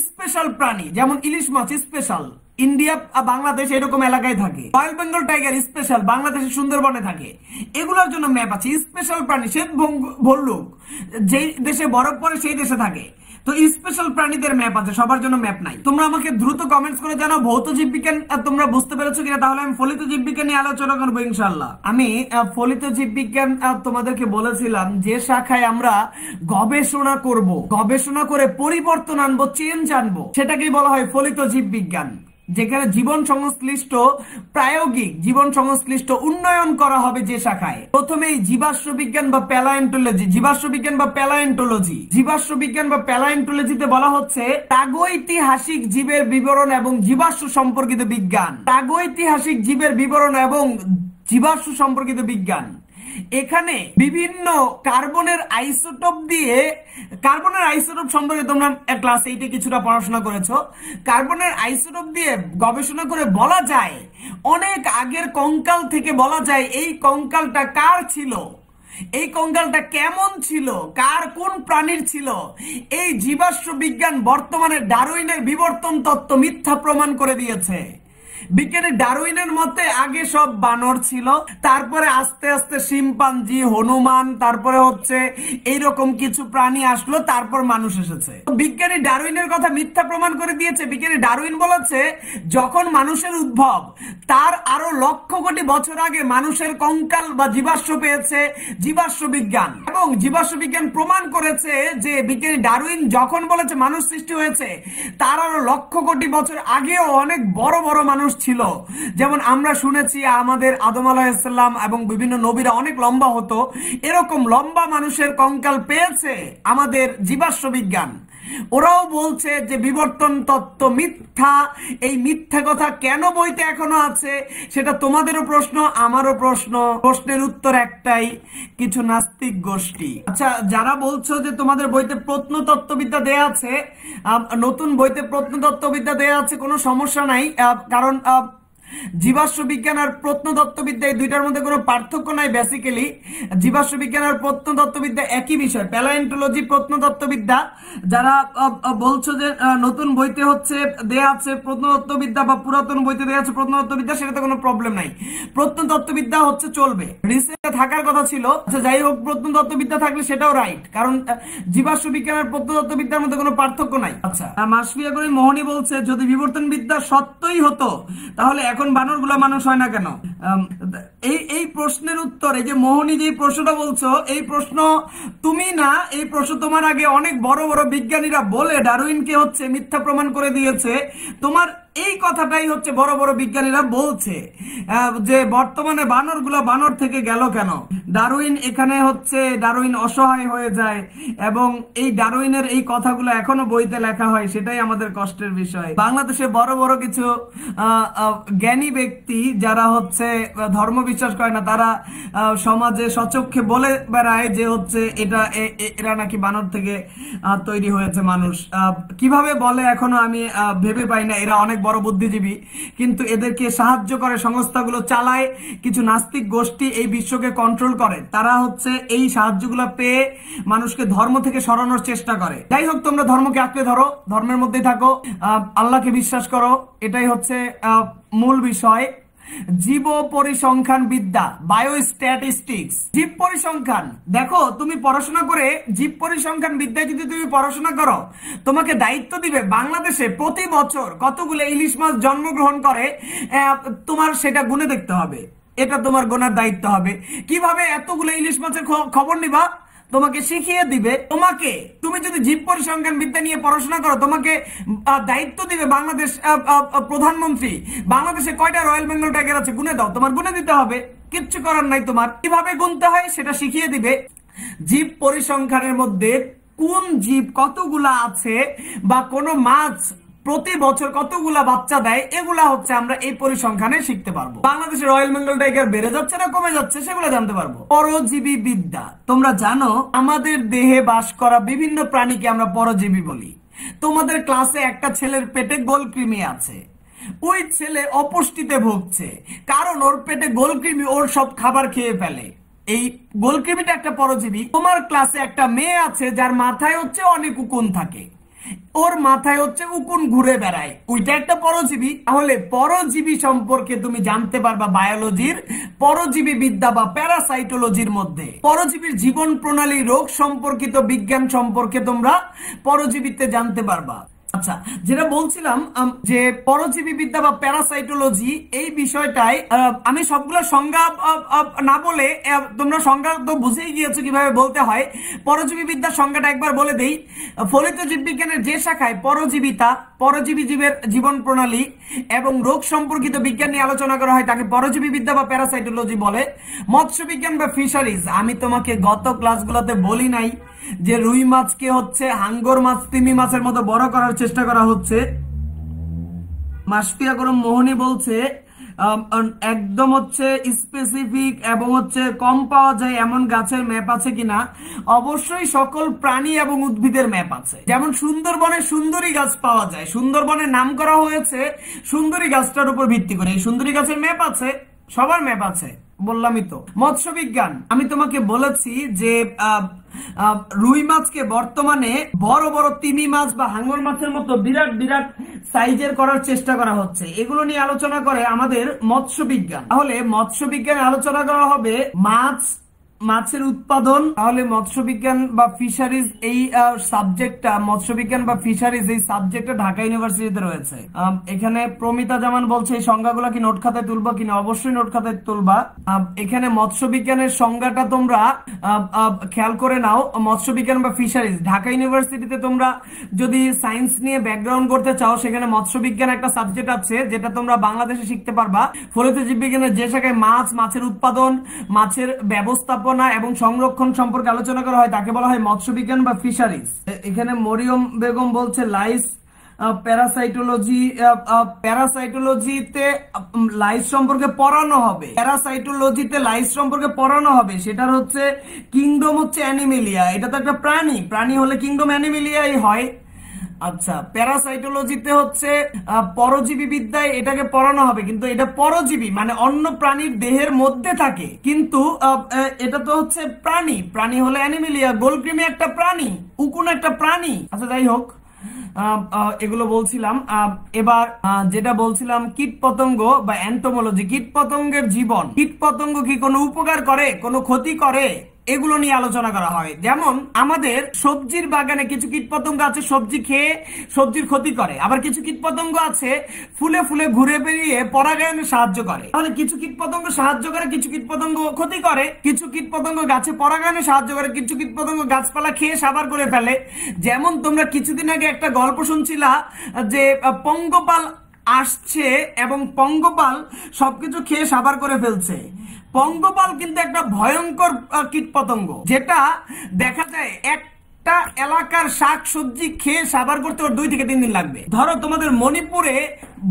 স্পেশাল প্রাণী যেমন ইলিশ মাছ স্পেশাল, ইন্ডিয়া বাংলাদেশ এরকম এলাকায় থাকে। রয়্যাল বেঙ্গল টাইগার স্পেশাল, বাংলাদেশের সুন্দরবনে থাকে। এগুলোর জন্য ম্যাপ আছে। স্পেশাল প্রাণী শ্বেত ভল্লুক যেই দেশে বরফ পড়ে সেই দেশে থাকে। তো স্পেশাল প্রাণীদের ম্যাপ আছে, সবার জন্য ম্যাপ নাই। তোমরা আমাকে দ্রুত কমেন্টস করে জানাও ভৌত জীববিজ্ঞান তোমরা বুঝতে পেরেছো কিনা, তাহলে আমি ফলিত জীববিজ্ঞান নিয়ে আলোচনা করবো ইনশাল্লাহ। আমি ফলিত জীববিজ্ঞান তোমাদেরকে বলেছিলাম যে শাখায় আমরা গবেষণা করে পরিবর্তন আনবো, চেঞ্জ আনবো, সেটাকেই বলা হয় ফলিত জীববিজ্ঞান, যেখানে জীবন সংশ্লিষ্ট প্রায়োগিক জীবন সংশ্লিষ্ট উন্নয়ন করা হবে। যে শাখায় প্রথমেই জীবাশ্ম বিজ্ঞান বা প্যালায়েন্টোলজিতে বলা হচ্ছে প্রাগৈতিহাসিক জীবের বিবরণ এবং জীবাশ্ম সম্পর্কিত বিজ্ঞান। এখানে বিভিন্ন কার্বনের আইসোটোপ সম্পর্কে তোমরা ক্লাস 8 এ কিছুটা পড়াশোনা করেছো। কার্বনের আইসোটোপ দিয়ে গবেষণা করে বলা যায়, অনেক আগের কঙ্কাল থেকে বলা যায় এই কঙ্কালটা কার ছিল, এই কঙ্কালটা কেমন ছিল, কার কোন প্রাণীর ছিল। এই জীবাশ্ম বিজ্ঞান বর্তমানে ডারউইনের বিবর্তন তত্ত্ব মিথ্যা প্রমাণ করে দিয়েছে। বিজ্ঞানী ডারউইনের মতে আগে সব বানর ছিল, তারপরে আস্তে আস্তে শিম্পাঞ্জি, হনুমান, তারপরে হচ্ছে এইরকম কিছু প্রাণী আসলো, তারপর মানুষ এসেছে। বিজ্ঞানী ডারউইনের কথা মিথ্যা প্রমাণ করে দিয়েছে। বিজ্ঞানী ডারউইন বলেছে যখন মানুষের উদ্ভব তার আরো লক্ষ কোটি বছর আগে মানুষের কঙ্কাল বা জীবাশ্ম পেয়েছে জীবাশ্ম বিজ্ঞান। এবং জীবাশ্ম বিজ্ঞান প্রমাণ করেছে যে বিজ্ঞানী ডারউইন যখন বলেছে মানুষ সৃষ্টি হয়েছে তার আরো লক্ষ কোটি বছর আগেও অনেক বড় বড় মানুষ ছিল। যেমন আমরা শুনেছি আমাদের আদম আলাইহিস সালাম এবং বিভিন্ন নবীরা অনেক লম্বা হতো, এরকম লম্বা মানুষের কঙ্কাল পেয়েছে আমাদের জীবাশ্ম বিজ্ঞান। ওরাও বলছে যে বিবর্তন তত্ত্ব মিথ্যা। এই মিথ্যা কথা কেন বইতে এখনো আছে সেটা তোমাদেরও প্রশ্ন, আমারও প্রশ্ন। প্রশ্নের উত্তর একটাই, কিছু নাস্তিক গোষ্ঠী। আচ্ছা, যারা বলছো যে তোমাদের বইতে প্রত্নতত্ত্ববিদ্যা দেয়া আছে, নতুন বইতে প্রত্নতত্ত্ববিদ্যা দেয়া আছে, কোনো সমস্যা নাই, কারণ জীবাশ্ম বিজ্ঞান আর প্রত্নতত্ত্ববিদ্যা এই দুইটার মধ্যে কোনো পার্থক্য নাই। বেসিক্যালি জীবাশ্ম বিজ্ঞান আর প্রত্নতত্ত্ববিদ্যা একই বিষয়, প্যালায়েন্টোলজি প্রত্নতত্ত্ববিদ্যা। যারা বলছো যে নতুন বইতে হচ্ছে দেয়া আছে প্রত্নতত্ত্ববিদ্যা বা পুরাতন বইতে দেয়া আছে প্রত্নতত্ত্ববিদ্যা, সেটাতে কোনো প্রবলেম নাই। প্রত্নতত্ত্ববিদ্যা হচ্ছে চলবে, রিসেন্টে থাকার কথা ছিল। আচ্ছা, যাই হোক, প্রত্নতত্ত্ববিদ্যা থাকলে সেটাও রাইট, কারণ জীবাশ্ম বিজ্ঞান আর প্রত্নতত্ত্ববিদ্যার মধ্যে কোনো পার্থক্য নাই। আচ্ছা, মাসফিয়া করিম মোহনী বলছে যদি বিবর্তন বিদ্যা সত্যই হতো তাহলে এখন বানরগুলা মানুষ হয় না কেন? এই প্রশ্নের উত্তর, এই যে মোহনী যে প্রশ্নটা বলছো, এই প্রশ্ন তুমি না, এই প্রশ্ন তোমার আগে অনেক বড় বড় বিজ্ঞানীরা বলে ডারউইনকে হচ্ছে মিথ্যা প্রমাণ করে দিয়েছে। তোমার এই কথাটাই হচ্ছে বড় বড় বিজ্ঞানীরা বলছে যে বর্তমানে বানরগুলো বানর থেকে গেল কেন। ডারউইন এখানে হচ্ছে ডারউইন অসহায় হয়ে যায় এবং এই ডারউইনের এই কথাগুলো এখনো বইতে লেখা হয়, সেটাই আমাদের কষ্টের বিষয়। বাংলাদেশে বড় বড় কিছু জ্ঞানী ব্যক্তি যারা হচ্ছে ধর্ম বিশ্বাস করে না, তারা সমাজে সচক্ষে বলে বেড়ায় যে হচ্ছে এরা নাকি বানর থেকে তৈরি হয়েছে মানুষ। কিভাবে বলে এখনো আমি ভেবে পাই না। এরা অনেক অনেক বড় বুদ্ধিজীবী, কিন্তু এদেরকে সাহায্য করে সংস্থাগুলো চালায় কিছু নাস্তিক গোষ্ঠী, এই বিশ্বকে কন্ট্রোল করে। তারা হচ্ছে এই সাহায্যগুলো পেয়ে মানুষকে ধর্ম থেকে সরানোর চেষ্টা করে। যাই হোক, তোমরা ধর্মকে আঁকড়ে ধরো, ধর্মের মধ্যেই থাকো, আল্লাহকে বিশ্বাস করো, এটাই হচ্ছে মূল বিষয়। জীব পরিসংখ্যান বিদ্যা, বায়োস্ট্যাটিস্টিক্স। জীব পরিসংখ্যান, দেখো তুমি পড়াশোনা করে জীব পরিসংখ্যান বিদ্যায় যদি তুমি পড়াশোনা করো, তোমাকে দায়িত্ব দিবে বাংলাদেশে প্রতি বছর কতগুলো ইলিশ মাছ জন্মগ্রহণ করে, তোমার সেটা গুনে দেখতে হবে, এটা তোমার গোনার দায়িত্ব হবে। কিভাবে এতগুলো ইলিশ মাছের খবর নিবা, তোমাকে শিখিয়ে দিবে। তোমাকে, তুমি যদি জীব পরিসংখ্যান বিদ্যা নিয়ে পড়াশোনা করো, তোমাকে দায়িত্ব দিবে বাংলাদেশ প্রধানমন্ত্রী, বাংলাদেশে কয়টা রয়্যাল বেঙ্গল টাইগার আছে গুনে দাও, তোমার গুনে দিতে হবে, কিচ্ছু করার নাই। তোমার কিভাবে গুনতে হয় সেটা শিখিয়ে দিবে। জীব পরিসংখ্যানের মধ্যে কোন জীব কতগুলা আছে বা কোন মাছ প্রতি বছর কতগুলা বাচ্চা দেয়, এগুলা হচ্ছে আমরা এই পরিসংখ্যানে শিখতে পারবো। বাংলাদেশে রয়্যাল বেঙ্গল টাইগার বেড়ে যাচ্ছে না কমে যাচ্ছে সেগুলো জানতে পারবো। পরজীবী বিদ্যা, তোমরা জানো আমাদের দেহে বাস করা বিভিন্ন প্রাণীকে আমরা পরজীবী বলি। তোমাদের ক্লাসে একটা ছেলের পেটে গোলকৃমি আছে, ওই ছেলে অপুষ্টিতে ভুগছে, কারণ ওর পেটে গোলকৃমি ওর সব খাবার খেয়ে ফেলে। এই গোলকৃমিটা একটা পরজীবী। তোমার ক্লাসে একটা মেয়ে আছে যার মাথায় হচ্ছে অনেক উকুন থাকে, ওর মাথায় হচ্ছে উকুন ঘুরে বেড়ায়, ওইটা একটা পরজীবী। তাহলে পরজীবী সম্পর্কে তুমি জানতে পারবা বায়োলজির পরজীবী বিদ্যা বা প্যারাসাইটোলজির মধ্যে। পরজীবীর জীবন প্রণালী, রোগ সম্পর্কিত বিজ্ঞান সম্পর্কে তোমরা পরজীবীতে জানতে পারবা। আচ্ছা, যেটা বলছিলাম যে পরজীবী বিদ্যা বা প্যারাসাইটোলজি, এই বিষয়টাই আমি সবগুলো সংজ্ঞা না বলে, তোমরা সংজ্ঞা তো বুঝেই গিয়েছো কিভাবে বলতে হয়। পরজীবী বিদ্যার সংজ্ঞাটা একবার বলে দেই। ফলিত জীববিজ্ঞানের যে শাখায় পরজীবিতা, পরজীবী জীবের জীবন প্রণালী এবং রোগ সম্পর্কিত বিজ্ঞান নিয়ে আলোচনা করা হয় তাকে পরজীবী বিদ্যা বা প্যারাসাইটোলজি বলে। মৎস্য বিজ্ঞান বা ফিশারিজ, আমি তোমাকে গত ক্লাসগুলোতে বলি নাই যে রুই মাছকে হচ্ছে হাঙ্গর মাছ, তিমি মাছের মতো বড় করার চেষ্টা করা হচ্ছে। মাসফিয়া করম মোহনী বলছে একদম হচ্ছে স্পেসিফিক এবং হচ্ছে কম পাওয়া যায় এমন গাছের ম্যাপ আছে কিনা। অবশ্যই সকল প্রাণী এবং উদ্ভিদের ম্যাপ আছে। যেমন সুন্দরবনে সুন্দরী গাছ পাওয়া যায়, সুন্দরবনের নাম করা হয়েছে সুন্দরী গাছটার উপর ভিত্তি করে। এই সুন্দরী গাছের ম্যাপ আছে, সবার ম্যাপ আছে, বললামই তো। মৎস্য বিজ্ঞান, আমি তোমাকে বলেছি যে রুই মাছকে বর্তমানে বড় বড় তিমি মাছ বা হাঙ্গর মাছের মতো বিরাট বিরাট সাইজের করার চেষ্টা করা হচ্ছে। এগুলো নিয়ে আলোচনা করে আমাদের মৎস্য বিজ্ঞান। তাহলে মৎস্য বিজ্ঞানে আলোচনা করা হবে মাছের উৎপাদন। তাহলে মৎস্য বিজ্ঞান বা ফিশারিজ এই সাবজেক্টটা, মৎস্য বিজ্ঞান বা ফিশারিজ এই সাবজেক্টটা ঢাকা ইউনিভার্সিটিতে রয়েছে। এখানে প্রমিতা জামান বলছে এই সংজ্ঞাগুলো কি নোট খাতায় তুলবা কিনা, অবশ্যই নোট খাতায় তুলবা। এখানে মৎস্য বিজ্ঞানের সংজ্ঞাটা তোমরা খেয়াল করে নাও। মৎস্য বিজ্ঞান বা ফিশারিজ ঢাকা ইউনিভার্সিটিতে তোমরা যদি সায়েন্স নিয়ে ব্যাকগ্রাউন্ড করতে চাও, সেখানে মৎস্য বিজ্ঞান একটা সাবজেক্ট আছে যেটা তোমরা বাংলাদেশে শিখতে পারবা। ফলিত জীববিজ্ঞানের যে শাখায় মাছের উৎপাদন, মাছের ব্যবস্থাপনা এবং সংরক্ষণ সম্পর্কে আলোচনা করা হয় তাকে বলা হয় মৎস্য বিজ্ঞান বা ফিশারিজ। এখানে মরিয়ম বেগম বলছে লাইস প্যারাসাইটোলজিতে লাইস সম্পর্কে পড়ানো হবে, প্যারাসাইটোলজিতে লাইস সম্পর্কে পড়ানো হবে। সেটার হচ্ছে কিংডম হচ্ছে অ্যানিমেলিয়া, এটা তো একটা প্রাণী হলে কিংডম অ্যানিমেলিয়াই হয়। আচ্ছা, প্যারাসাইটোলজিতে হচ্ছে পরজীবী বিদ্যায় এটাকে পড়ানো হবে, কিন্তু এটা পরজীবী মানে অন্য প্রাণীর দেহের মধ্যে থাকে, কিন্তু এটা তো হচ্ছে প্রাণী হলে অ্যানিমেলিয়া। গোলকৃমি একটা প্রাণী, উকুন একটা প্রাণী। আচ্ছা, যাই হোক, এগুলো বলছিলাম। এবার যেটা বলছিলাম কীট পতঙ্গ বা এন্টোমোলজি, কীট পতঙ্গের জীবন, কীট পতঙ্গ কি কোনো উপকার করে, কোনো ক্ষতি করে, এগুলো নিয়ে আলোচনা করা হয়। যেমন আমাদের সবজির বাগানে কিছু কীটপতঙ্গ আছে সবজি খেয়ে সবজির ক্ষতি করে, আবার কিছু কীটপতঙ্গ আছে ফুলে ফুলে ঘুরে বেরিয়ে পরাগায়নে সাহায্য করে। তাহলে কিছু কীটপতঙ্গ সাহায্য করে, কিছু কীটপতঙ্গ ক্ষতি করে। কিছু কীটপতঙ্গ গাছে পরাগায়নে সাহায্য করে, কিছু কীটপতঙ্গ গাছপালা খেয়ে সাবার করে ফেলে। যেমন তোমরা কিছুদিন আগে একটা গল্প শুনছিলা যে পঙ্গপাল আসছে এবং পঙ্গপাল সবকিছু খেয়ে সাবার করে ফেলছে। পঙ্গপাল কিন্তু একটা ভয়ঙ্কর কীটপতঙ্গ, যেটা দেখা যায় একটা এলাকার শাক সবজি খেয়ে সাবার করতে ওর 2 থেকে 3 দিন লাগবে। ধরো তোমাদের মণিপুরে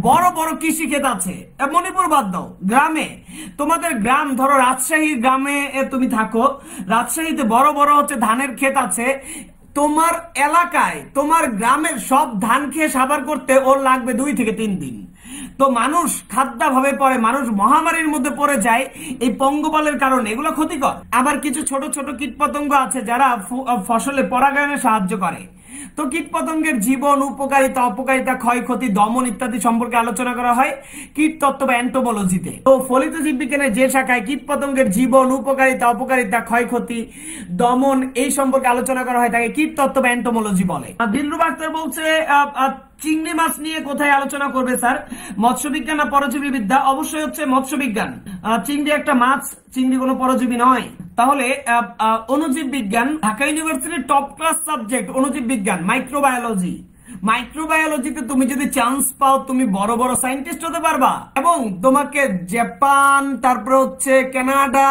বড় বড় কৃষি ক্ষেত আছে, মণিপুর বাদ দাও, গ্রামে, তোমাদের গ্রাম ধরো রাজশাহী গ্রামে তুমি থাকো, রাজশাহীতে বড় বড় হচ্ছে ধানের ক্ষেত আছে। তোমার এলাকায় তোমার গ্রামের সব ধান খেয়ে সাবার করতে ওর লাগবে 2 থেকে 3 দিন। তো মানুষ খাদ্যাভাবে পড়ে, মানুষ মহামারীর মধ্যে পড়ে যায় এই পঙ্গপালের কারণে। এগুলো ক্ষতিকর। আবার কিছু ছোট ছোট কীটপতঙ্গ আছে যারা ফসলে পরাগায়নে সাহায্য করে। তো কীটপতঙ্গের জীবন, উপকারিতা, অপকারিতা, ক্ষয়ক্ষতি, দমন ইত্যাদি সম্পর্কে আলোচনা করা হয় কীটতত্ত্ব বা এন্টোমোলজিতে। তো ফলিত জীববিজ্ঞানের যে শাখায় কীটপতঙ্গের জীবন, উপকারিতা, অপকারিতা, ক্ষয়ক্ষতি, দমন এই সম্পর্কে আলোচনা করা হয় তাকে কীটতত্ত্ব বা এন্টোমোলজি বলে। দিলরুব আক্তার বলছে চিংড়ি মাছ নিয়ে কোথায় আলোচনা করবে স্যার? মৎস্যবিজ্ঞান না পরজীবী বিদ্যা? অবশ্যই হচ্ছে মৎস্যবিজ্ঞান। চিংড়ি একটা মাছ, চিংড়ি কোনো পরজীবী নয়। তাহলে অণুজীব বিজ্ঞান, ঢাকা ইউনিভার্সিটির টপ ক্লাস সাবজেক্ট অণুজীব বিজ্ঞান, মাইক্রোবায়োলজি। মাইক্রোবায়োলজিতে তুমি যদি চান্স পাও তুমি বড় বড় সায়েন্টিস্ট হতে পারবা, এবং তোমাকে জাপান, তারপরে হচ্ছে কানাডা,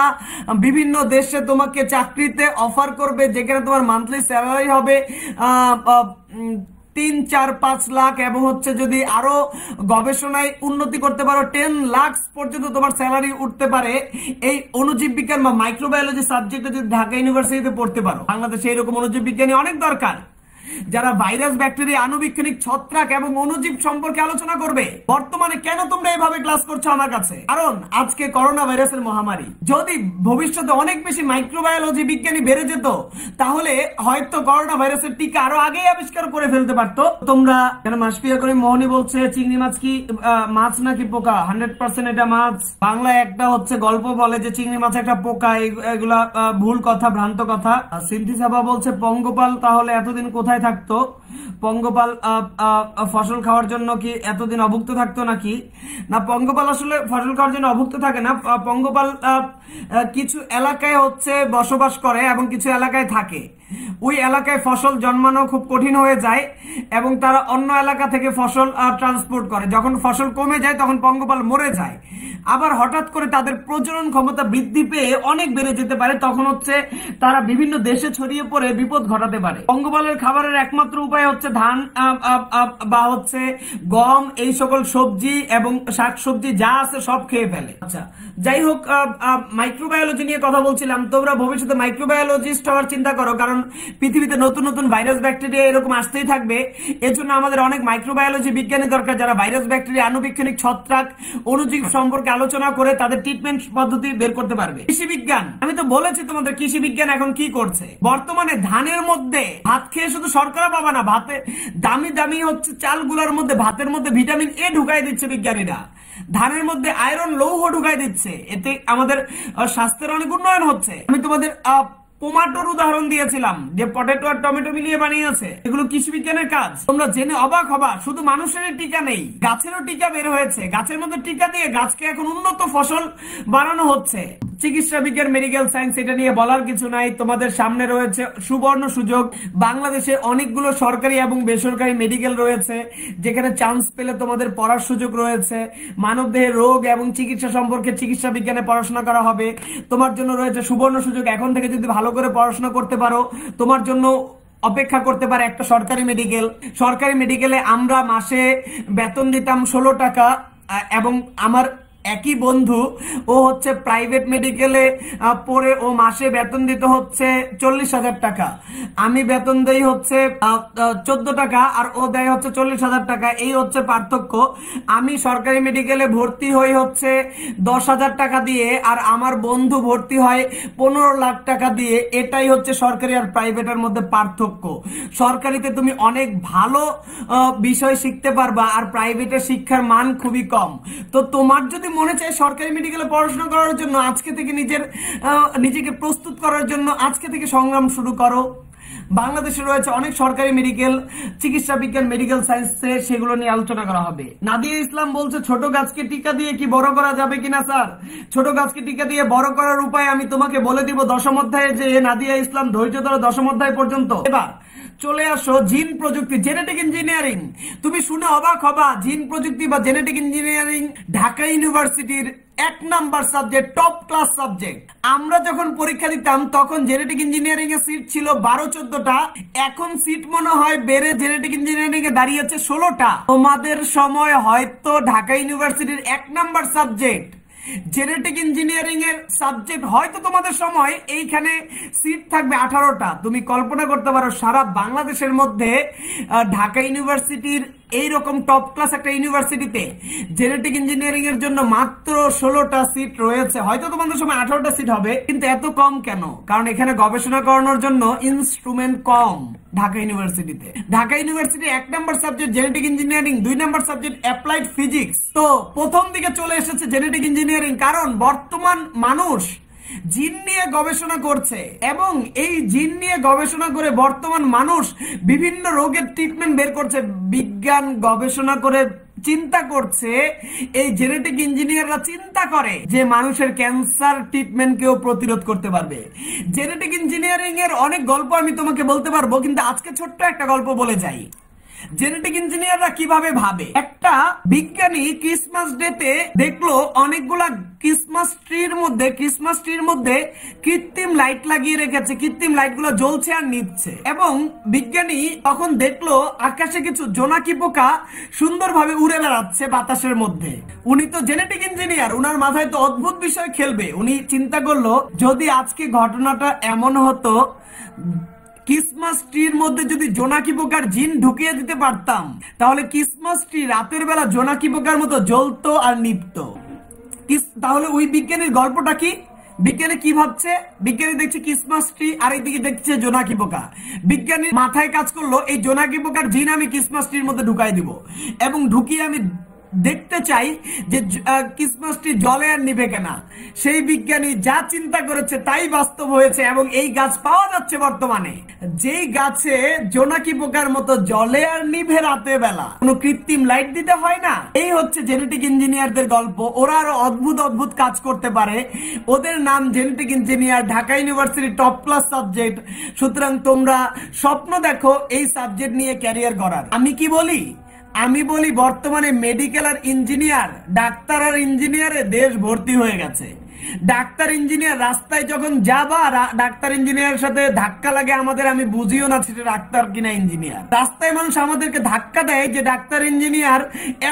বিভিন্ন দেশে তোমাকে চাকরিতে অফার করবে, যেখানে তোমার মান্থলি স্যালারি হবে 3, 4, 5 লাখ, এবং হচ্ছে যদি আরো গবেষণায় উন্নতি করতে পারো 10 লাখ পর্যন্ত তোমার স্যালারি উঠতে পারে এই অণুজীব বিজ্ঞান বা মাইক্রোবায়োলজি সাবজেক্টে যদি ঢাকা ইউনিভার্সিটিতে পড়তে পারো। বাংলাদেশে এরকম অণুজীব বিজ্ঞানী অনেক দরকার যারা ভাইরাস, ব্যাকটেরিয়া, আণুবীক্ষণিক, ছত্রাক এবং অণুজীব সম্পর্কে আলোচনা করবে। বর্তমানে কেন তোমরা এইভাবে ক্লাস করছো আমার কাছে? কারণ আজকে করোনা ভাইরাসের মহামারী। যদি ভবিষ্যতে অনেক বেশি মাইক্রোবায়োলজি বিজ্ঞানী বেড়ে যেত তাহলে হয়তো করোনা ভাইরাসের টিকা আরো আগেই আবিষ্কার করে ফেলতে পারতো। তোমরা কেন? মাসপিয়া করে মোহনী বলছে চিংড়ি মাছ কি মাছ নাকি পোকা? 100% এটা মাছ। বাংলায় একটা হচ্ছে গল্প বলে যে চিংড়ি মাছ একটা পোকা, এগুলা ভুল কথা, ভ্রান্ত কথা। সিন্ধি সাবা বলছে পঙ্গপাল তাহলে এতদিন কোথায় থাকতো? পঙ্গপাল ফসল খাওয়ার জন্য কি এতদিন অভুক্ত থাকতো নাকি? না, পঙ্গপাল আসলে ফসল খাওয়ার জন্য অভুক্ত থাকে না। পঙ্গপাল কিছু এলাকায় হচ্ছে বসবাস করে এবং কিছু এলাকায় থাকে। ওই এলাকায় ফসল জন্মানো খুব কঠিন হয়ে যায় এবং তারা অন্য এলাকা থেকে ফসল ট্রান্সপোর্ট করে। যখন ফসল কমে যায় তখন পঙ্গপাল মরে যায়। আবার হঠাৎ করে তাদের প্রজনন ক্ষমতা বৃদ্ধি পেয়ে অনেক বেড়ে যেতে পারে, তখন হচ্ছে তারা বিভিন্ন দেশে ছড়িয়ে পড়ে বিপদ ঘটাতে পারে। পঙ্গপালের খাবারের একমাত্র উপায় হচ্ছে ধান বা হচ্ছে গম, এই সকল সবজি এবং শাকসবজি যা আছে সব খেয়ে ফেলে। আচ্ছা, যাই হোক, মাইক্রোবায়োলজি নিয়ে কথা বলছিলাম। তোমরা ভবিষ্যতে মাইক্রোবায়োলজিস্ট হওয়ার চিন্তা করো, কারণ পৃথিবীতে নতুন নতুন ভাইরাস, ব্যাকটেরিয়া এরকম আসতেই থাকবে। এর জন্য আমাদের অনেক মাইক্রোবায়োলজি বিজ্ঞানী দরকার যারা ভাইরাস, ব্যাকটেরিয়া, আণুবীক্ষণিক, ছত্রাক, অণুজীব সম্পর্কে আলোচনা করে তাদের ট্রিটমেন্ট পদ্ধতি বের করতে পারবে। কৃষি বিজ্ঞান, আমি তো বলেছি তোমাদের কৃষি বিজ্ঞান এখন কি করছে। বর্তমানে ধানের মধ্যে ভাত খেয়ে শুধু শর্করা পাবা না, ভাতে দামি দামি হচ্ছে চালগুলোর মধ্যে, ভাতের মধ্যে ভিটামিন এ ঢুকাই দিচ্ছে বিজ্ঞানীরা। ধানের মধ্যে আয়রন, লৌহ ঢুকাই দিচ্ছে। এতে আমাদের স্বাস্থ্যের অনেক উন্নয়ন হচ্ছে। আমি তোমাদের টমেটোর উদাহরণ দিয়েছিলাম যে পটেটো আর টমেটো মিলিয়ে বানিয়েছে। এগুলো কৃষি বিজ্ঞানের কাজ। তোমরা জেনে অবাক হবা, শুধু মানুষের টিকা নেই, গাছেরও টিকা বের হয়েছে। গাছের মধ্যে টিকা দিয়ে গাছকে এখন উন্নত ফসল বানানো হচ্ছে। চিকিৎসা বিজ্ঞান, মেডিকেল সায়েন্স, এটা নিয়ে বলার কিছু নাই। তোমাদের সামনে রয়েছে সুবর্ণ সুযোগ। বাংলাদেশে অনেকগুলো সরকারি এবং বেসরকারি মেডিকেল রয়েছে যেখানে চান্স পেলে তোমাদের পড়ার সুযোগ রয়েছে। মানবদেহের রোগ এবং চিকিৎসা সম্পর্কে চিকিৎসা বিজ্ঞানে পড়াশোনা করা হবে। তোমার জন্য রয়েছে সুবর্ণ সুযোগ। এখন থেকে যদি ভালো করে পড়াশোনা করতে পারো তোমার জন্য অপেক্ষা করতে পারে একটা সরকারি মেডিকেল। সরকারি মেডিকেলে আমরা মাসে বেতন দিতাম 16 টাকা, এবং আমার একই বন্ধু ও হচ্ছে প্রাইভেট মেডিকেলে পড়ে ও মাসে বেতন দিতে হচ্ছে 40,000 টাকা। আমি বেতন দেই হচ্ছে 14 টাকা আর ও দেয় হচ্ছে 40,000 টাকা। এই হচ্ছে পার্থক্য। আমি সরকারি মেডিকেলে ভর্তি হই হচ্ছে 10,000 টাকা দিয়ে, আর আমার বন্ধু ভর্তি হয় 15 লাখ টাকা দিয়ে। এটাই হচ্ছে সরকারি আর প্রাইভেটের মধ্যে পার্থক্য। সরকারিতে তুমি অনেক ভালো বিষয় শিখতে পারবা, আর প্রাইভেটের শিক্ষার মান খুবই কম। তো তোমার যদি মনে চায় সরকারি মেডিকেলে পড়াশোনা করার জন্য, আজকে থেকে নিজেকে প্রস্তুত করার জন্য আজকে থেকে সংগ্রাম শুরু করো। বাংলাদেশে রয়েছে অনেক সরকারি মেডিকেল, চিকিৎসা বিজ্ঞান, মেডিকেল সায়েন্সে সেগুলো নিয়ে আলোচনা করা হবে। নাদিয়া ইসলাম বলছে ছোট গাছকে টিকা দিয়ে কি বড় করা যাবে কিনা স্যার? ছোট গাছকে টিকা দিয়ে বড় করার উপায় আমি তোমাকে বলে দিব 10ম অধ্যায়ে। যে নাদিয়া ইসলাম ধৈর্য ধরো 10ম অধ্যায় পর্যন্ত। এবার চলে আসো জিন প্রযুক্তি, জেনেটিক ইঞ্জিনিয়ারিং। তুমি শুনে অবাক হবা, জিন প্রযুক্তি বা জেনেটিক ইঞ্জিনিয়ারিং ঢাকা ইউনিভার্সিটির 1 number subject, top class subject. আমরা যখন পরীক্ষা দিতাম তখন জেনেটিক ইঞ্জিনিয়ারিং এর সিট ছিল 12-14টা। এখন সিট মনে হয় বেড়ে জেনেটিক ইঞ্জিনিয়ারিং এ দাঁড়িয়েছে 16টা। তোমাদের সময় হয়তো ঢাকা ইউনিভার্সিটির 1 নাম্বার সাবজেক্ট জেনেটিক ইঞ্জিনিয়ারিং এর সাবজেক্ট হয়তো তোমাদের সময় এইখানে সিট থাকবে 18টা। তুমি কল্পনা করতে পারো সারা বাংলাদেশের মধ্যে ঢাকা ইউনিভার্সিটির এইরকম টপ ক্লাস একটা ইউনিভার্সিটিতে জেনেটিক ইঞ্জিনিয়ারিং এর জন্য মাত্র 16টা সিট রয়েছে। হয়তো তোমাদের সময় 18টা সিট হবে, কিন্তু এত কম কেন? কারণ এখানে গবেষণা করানোর জন্য ইনস্ট্রুমেন্ট কম। ঢাকা ইউনিভার্সিটিতে, ঢাকা ইউনিভার্সিটি 1 নম্বর সাবজেক্ট জেনেটিক ইঞ্জিনিয়ারিং, 2 নম্বর সাবজেক্ট অ্যাপ্লাইড ফিজিক্স। তো প্রথম দিকে চলে এসেছে জেনেটিক ইঞ্জিনিয়ারিং, কারণ বর্তমান মানুষ জিন নিয়ে গবেষণা করছে এবং এই জিন নিয়ে গবেষণা করে বর্তমান মানুষ বিভিন্ন রোগের ট্রিটমেন্ট বের করছে। বিজ্ঞান গবেষণা করে চিন্তা করছে, এই জেনেটিক ইঞ্জিনিয়াররা চিন্তা করে যে মানুষের ক্যান্সার ট্রিটমেন্ট কেও প্রতিরোধ করতে পারবে। জেনেটিক ইঞ্জিনিয়ারিং এর অনেক গল্প আমি তোমাকে বলতে পারবো, কিন্তু আজকে ছোট্ট একটা গল্প বলে যাই। জেনেটিক ইঞ্জিনিয়াররা কিভাবে ভাবে। একটা বিজ্ঞানী ক্রিসমাস ডেতে দেখলো অনেকগুলা ক্রিসমাস ট্রির মধ্যে কৃত্রিম লাইট লাগিয়ে রেখেছে, কৃত্রিম লাইটগুলো জ্বলছে আর নিচ্ছে। এবং বিজ্ঞানী তখন দেখলো আকাশে কিছু জোনাকি পোকা সুন্দরভাবে উড়ে বেড়াচ্ছে বাতাসের মধ্যে। উনি তো জেনেটিক ইঞ্জিনিয়ার, উনার মাথায় তো অদ্ভুত বিষয় খেলবে। উনি চিন্তা করলো যদি আজকে ঘটনাটা এমন হতো, ক্রিসমাস ট্রির মধ্যে যদি জোনাকি পোকার জিন ঢুকিয়ে দিতে পারতাম, তাহলে ক্রিসমাস ট্রি রাতের বেলা জোনাকি পোকার মতো জ্বলতো আর নিভতো। তাহলে ওই বিজ্ঞানীর গল্পটা কি? বিজ্ঞানী কি ভাবছে? বিজ্ঞানী দেখছে ক্রিসমাস ট্রি আর এইদিকে দেখছে জোনাকি পোকা। বিজ্ঞানীর মাথায় কাজ করলো এই জোনাকি পোকার জিন আমি ক্রিসমাস ট্রির মধ্যে ঢুকাই দিব এবং ঢুকিয়ে আমি দেখতে চাই যে ক্রিসমাস ট্রি জলে আর নিভে কেনা। সেই বিজ্ঞানী যা চিন্তা করেছে তাই বাস্তব হয়েছে এবং এই গাছ পাওয়া যাচ্ছে বর্তমানে, যেই গাছে জোনাকি পোকার মতো জলে আর নিভে রাতে বেলা, কোনো কৃত্রিম লাইট দিতে হয় না। এই হচ্ছে জেনেটিক ইঞ্জিনিয়ারদের গল্প। ওরা আরো অদ্ভুত অদ্ভুত কাজ করতে পারে। ওদের নাম genetic engineer, Dhaka university top class subject. সুতরাং তোমরা স্বপ্ন দেখো এই সাবজেক্ট নিয়ে ক্যারিয়ার করার। আমি বলি বর্তমানে মেডিকেল আর ইঞ্জিনিয়ার, ডাক্তার আর ইঞ্জিনিয়ারে দেশ ভর্তি হয়ে গেছে। ডাক্তার ইঞ্জিনিয়ার রাস্তায় যখন যাবা, ডাক্তার ইঞ্জিনিয়ারের সাথে ধাক্কা লাগে আমাদের, আমি বুঝিও না সেটা ডাক্তার কিনা ইঞ্জিনিয়ার। রাস্তায় মানুষ আমাদেরকে ধাক্কা দেয় যে ডাক্তার ইঞ্জিনিয়ার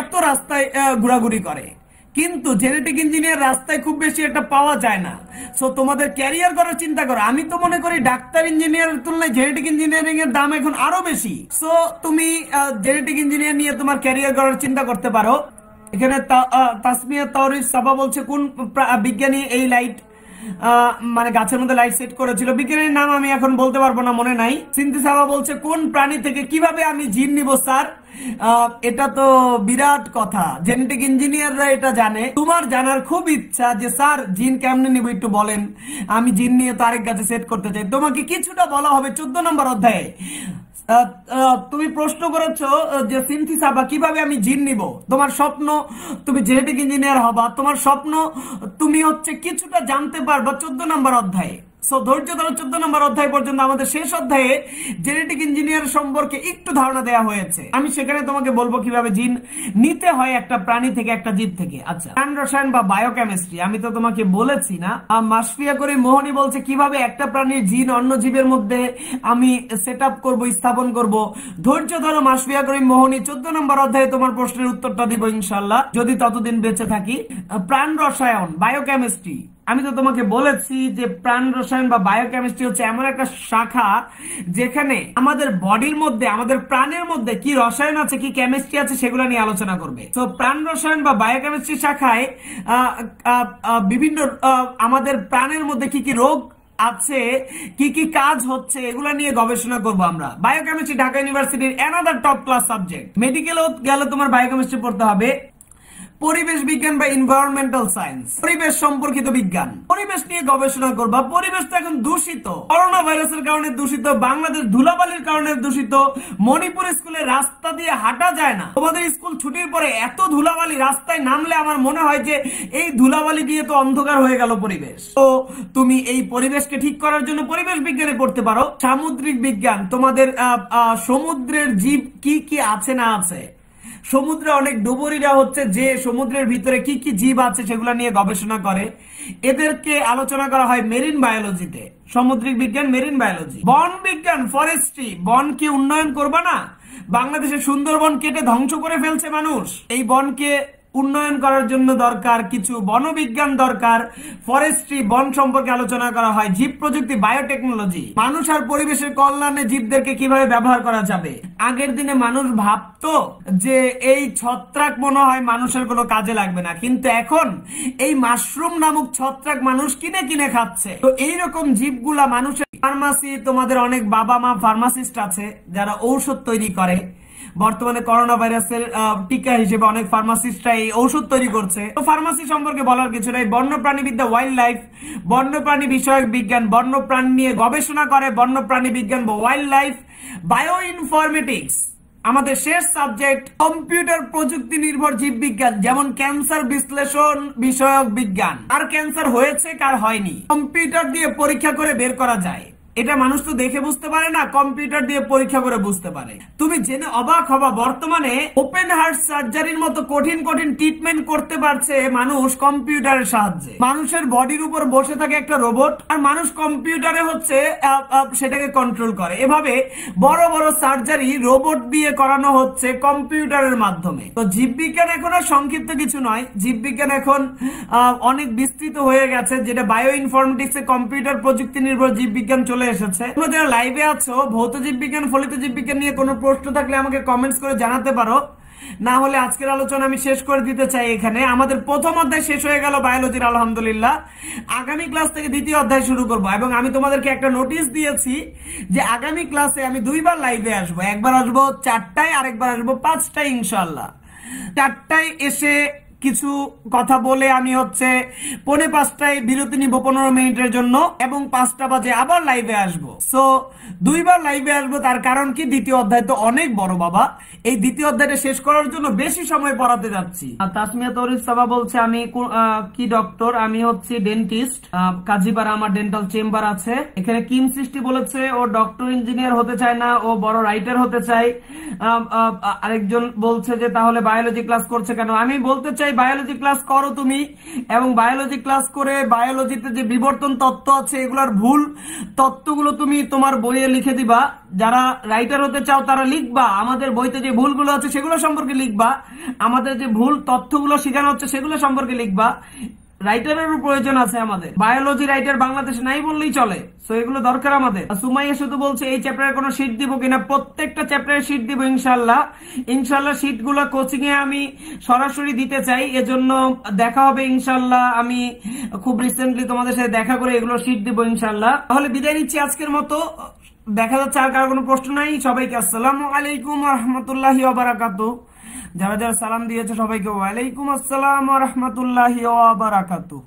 এত রাস্তায় ঘোরাঘুরি করে, কিন্তু জেনেটিক ইঞ্জিনিয়ার রাস্তায় খুব বেশি একটা পাওয়া যায় না। সো তোমাদের ক্যারিয়ার করার চিন্তা করো। আমি তো মনে করি ডাক্তার ইঞ্জিনিয়ারের তুলনায় জেনেটিক ইঞ্জিনিয়ারিং এর দাম এখন আরো বেশি। সো তুমি জেনেটিক ইঞ্জিনিয়ার নিয়ে তোমার ক্যারিয়ার করার চিন্তা করতে পারো। এখানে তাসমিয়া তাওরিস সাবা বলছে কোন বিজ্ঞানী এই লাইট মানে গাছের মধ্যে লাইট সেট করেছিল। বিজ্ঞানীর নাম আমি এখন বলতে পারবো না, মনে নাই। সিনথি সাবা বলছে কোন প্রাণী থেকে কিভাবে আমি জিন নিব স্যার? এটা তো বিরাট কথা, জেনেটিক ইঞ্জিনিয়াররা এটা জানে। তোমার জানার খুব ইচ্ছা যে স্যার জিন কেমনে নিব একটু বলেন, আমি জিন নিয়ে তো আরেক গাছে সেট করতে চাই। তোমাকে কিছুটা বলা হবে 14 নম্বর অধ্যায়ে। তুমি প্রশ্ন করেছো যে সিনথি সাবা কিভাবে আমি জিন নিব। তোমার স্বপ্ন তুমি জেনেটিক ইঞ্জিনিয়ার হবা, তোমার স্বপ্ন তুমি হচ্ছে কিছুটা জানতে পারবা 14 নম্বর অধ্যায়ে। সো ধৈর্য ধরো 14 নম্বর অধ্যায় পর্যন্ত। আমাদের শেষ অধ্যায়ে জেনেটিক ইঞ্জিনিয়ার সম্পর্কে একটু ধারণা দেওয়া হয়েছে। আমি সেখানে তোমাকে বলবো কিভাবে জিন নিতে হয় একটা প্রাণী থেকে, একটা জীব থেকে। আচ্ছা, প্রাণ রসায়ন বা বায়োকেমিস্ট্রি আমি তো তোমাকে বলেছি না। মাসফিয়া করে মোহনী বলছে কিভাবে একটা প্রাণীর জিন অন্য জীবের মধ্যে আমি সেট আপ করবো, স্থাপন করব। ধৈর্য ধরো মাসফিয়া করে মোহনী, 14 নম্বর অধ্যায়ে তোমার প্রশ্নের উত্তরটা দিব ইনশাল্লাহ, যদি ততদিন বেঁচে থাকি। প্রাণ রসায়ন বায়োকেমিস্ট্রি আমি তো তোমাকে বলেছি যে প্রাণ রসায়ন বা বায়োকেমিস্ট্রি হচ্ছে এমন একটা শাখা যেখানে আমাদের বডির মধ্যে, আমাদের প্রাণের মধ্যে কি রসায়ন আছে, কি কেমিস্ট্রি আছে সেগুলো নিয়ে আলোচনা করবে। তো প্রাণ রসায়ন বা বায়োকেমিস্ট্রি শাখায় বিভিন্ন আমাদের প্রাণের মধ্যে কি কি রোগ আছে, কি কি কাজ হচ্ছে, এগুলা নিয়ে গবেষণা করবো আমরা। বায়োকেমিস্ট্রি ঢাকা ইউনিভার্সিটির অ্যানাদার টপ ক্লাস সাবজেক্ট। মেডিকেলেও গেলে তোমার বায়োকেমিস্ট্রি পড়তে হবে। পরিবেশ বিজ্ঞান বা এনভায়রনমেন্টাল সায়েন্স, পরিবেশ সম্পর্কিত বিজ্ঞান, পরিবেশ নিয়ে গবেষণা করবা। পরিবেশ তো এখন দূষিত, করোনা ভাইরাসের কারণে দূষিত, বাংলাদেশ ধুলাবালির কারণে দূষিত। মণিপুর স্কুলে রাস্তা দিয়ে হাঁটা যায় না। তোমাদের স্কুল ছুটির পরে এত ধুলাবালি, রাস্তায় নামলে আমার মনে হয় যে এই ধুলাবালি দিয়ে তো অন্ধকার হয়ে গেল পরিবেশ। তো তুমি এই পরিবেশকে ঠিক করার জন্য পরিবেশ বিজ্ঞানে পড়তে পারো। সামুদ্রিক বিজ্ঞান, তোমাদের সমুদ্রের জীব কি কি আছে না আছে, সমুদ্রে অনেক ডুবুরিরা হচ্ছে যে সমুদ্রের ভিতরে কি কি জীব আছে সেগুলো নিয়ে গবেষণা করে, এদেরকে আলোচনা করা হয় মেরিন বায়োলজিতে। সামুদ্রিক বিজ্ঞান, মেরিন বায়োলজি। বন বিজ্ঞান, ফরেস্ট্রি, বনকে উন্নয়ন করবা না? বাংলাদেশের সুন্দরবন কেটে ধ্বংস করে ফেলছে মানুষ। এই বনকে উন্নয়ন করার জন্য দরকার, কিছু বনবিজ্ঞান দরকার, ফরেস্ট্রি বন সম্পর্কে আলোচনা করা হয়, জীব প্রযুক্তি বায়োটেকনোলজি, মানুষ আর পরিবেশের কল্যাণে জীবদেরকে কিভাবে ব্যবহার করা যাবে। আগের দিনে মানুষ ভাবতো যে এই ছত্রাক মনে হয় মানুষের কোনো কাজে লাগবে না, কিন্তু এখন এই মাশরুম নামক ছত্রাক মানুষ কিনে কিনে খাচ্ছে। তো এইরকম জীবগুলা মানুষের ফার্মাসি, তোমাদের অনেক বাবা মা ফার্মাসিস্ট আছে যারা ঔষধ তৈরি করে। বর্তমানে করোনা ভাইরাসের টিকা হিসেবে অনেক ফার্মাসিস্টরা এই ঔষধ তৈরি করছে। তো ফার্মাসি সম্পর্কে বলার কিছু নাই। বন্যপ্রাণীবিদ্যা, ওয়াইল্ড লাইফ, বন্যপ্রাণী বিষয়ক বিজ্ঞান, বন্যপ্রাণী নিয়ে গবেষণা করে বন্যপ্রাণী বিজ্ঞান বা ওয়াইল্ড লাইফ। বায়ো ইনফরমেটিক্স আমাদের শেষ সাবজেক্ট। কম্পিউটার প্রযুক্তি নির্ভর জীব বিজ্ঞান, যেমন ক্যান্সার বিশ্লেষণ বিষয়ক বিজ্ঞান। আর ক্যান্সার হয়েছে কার হয়নি কম্পিউটার দিয়ে পরীক্ষা করে বের করা যায়। এটা মানুষ তো দেখে বুঝতে পারে না, কম্পিউটার দিয়ে পরীক্ষা করে বুঝতে পারে। তুমি জেনে অবাক হবা, বর্তমানে ওপেন হার্ট সার্জারির মতো কঠিন কঠিন ট্রিটমেন্ট করতে পারছে মানুষ কম্পিউটারের সাহায্যে। মানুষের বডির উপর বসে থাকে একটা রোবট, আর মানুষ কম্পিউটারে হচ্ছে সেটাকে কন্ট্রোল করে। এভাবে বড় বড় সার্জারি রোবট দিয়ে করানো হচ্ছে কম্পিউটারের মাধ্যমে। তো জীববিজ্ঞান এখন আর সংক্ষিপ্ত কিছু নয়, জীববিজ্ঞান এখন অনেক বিস্তৃত হয়ে গেছে, যেটা বায়ো ইনফরমেটিক্সে কম্পিউটার প্রযুক্তি নির্ভর জীববিজ্ঞান চলে এসেছে। তোমরা যারা লাইভে আছো, ভৌত জীববিজ্ঞান, ফলিত জীববিজ্ঞান নিয়ে কোনো প্রশ্ন থাকলে আমাকে কমেন্টস করে জানাতে পারো, না হলে আজকের আলোচনা আমি শেষ করে দিতে চাই এখানে। আমাদের প্রথম অধ্যায় শেষ হয়ে গেল বায়োলজির, আলহামদুলিল্লাহ। আগামী ক্লাস থেকে দ্বিতীয় অধ্যায় শুরু করব, এবং আমি তোমাদেরকে একটা নোটিশ দিয়েছি যে আগামী ক্লাসে আমি দুইবার লাইভে আসবো। একবার আসবো 4টায়, আরেকবার আসবো 5টায় ইনশাআল্লাহ। 4টায় এসে কিছু কথা বলে আমি হচ্ছে 4:45টায় বিরতি নিব 15 মিনিটের জন্য, এবং 5টা বাজে আবার লাইভে আসবো। সো দুইবার লাইভে আসবো। তার কারণ কি, দ্বিতীয় অধ্যায় তো অনেক বড় বাবা, এই দ্বিতীয় অধ্যায়টা শেষ করার জন্য বেশি সময় পড়াতে যাচ্ছি। তাসমিয়া তরিফ সাবা বলছে আমি কি ডক্টর, আমি হচ্ছে ডেন্টিস্ট, কাজীপাড়া আমার ডেন্টাল চেম্বার আছে। এখানে কিম সৃষ্টি বলেছে ও ডক্টর ইঞ্জিনিয়ার হতে চায় না, ও বড় রাইটার হতে চায়। আরেকজন বলছে যে তাহলে বায়োলজি ক্লাস করছে কেন। আমি বলতে চাই বায়োলজি ক্লাস করো তুমি, এবং বায়োলজি ক্লাস করে বায়োলজিতে যে বিবর্তন তত্ত্ব আছে এগুলোর ভুল তত্ত্বগুলো তুমি তোমার বইয়ে লিখে দিবা। যারা রাইটার হতে চাও তারা লিখবা, আমাদের বইতে যে ভুলগুলো আছে সেগুলো সম্পর্কে লিখবা, আমাদের যে ভুল তথ্যগুলো শেখানো হচ্ছে সেগুলো সম্পর্কে লিখবা। রাইটারেরও প্রয়োজন আছে, আমাদের বায়োলজি রাইটার বাংলাদেশে নাই বললেই চলে। সো এগুলো দরকার আমাদের। সুমাইয়া শুধু বলছে এই চ্যাপ্টারের কোনো শীট দিব কিনা, প্রত্যেকটা চ্যাপ্টারের শীট দিব ইনশাল্লাহ। ইনশাল্লাহ শীট গুলো কোচিং এ আমি সরাসরি দিতে চাই, এজন্য দেখা হবে ইনশাল্লাহ। আমি খুব রিসেন্টলি তোমাদের সাথে দেখা করে এগুলো শীট দিব ইনশাল্লাহ। তাহলে বিদায় নিচ্ছি আজকের মতো। দেখা যাচ্ছে আর কারো কোনো প্রশ্ন নাই। সবাইকে আসসালামু আলাইকুম ওয়া রাহমাতুল্লাহি ওয়া বারাকাতুহু। যারা যারা সালাম দিয়েছে সবাইকে ওয়ালাইকুম আসসালাম ওয়া রাহমাতুল্লাহি ওয়া বারাকাতুহু।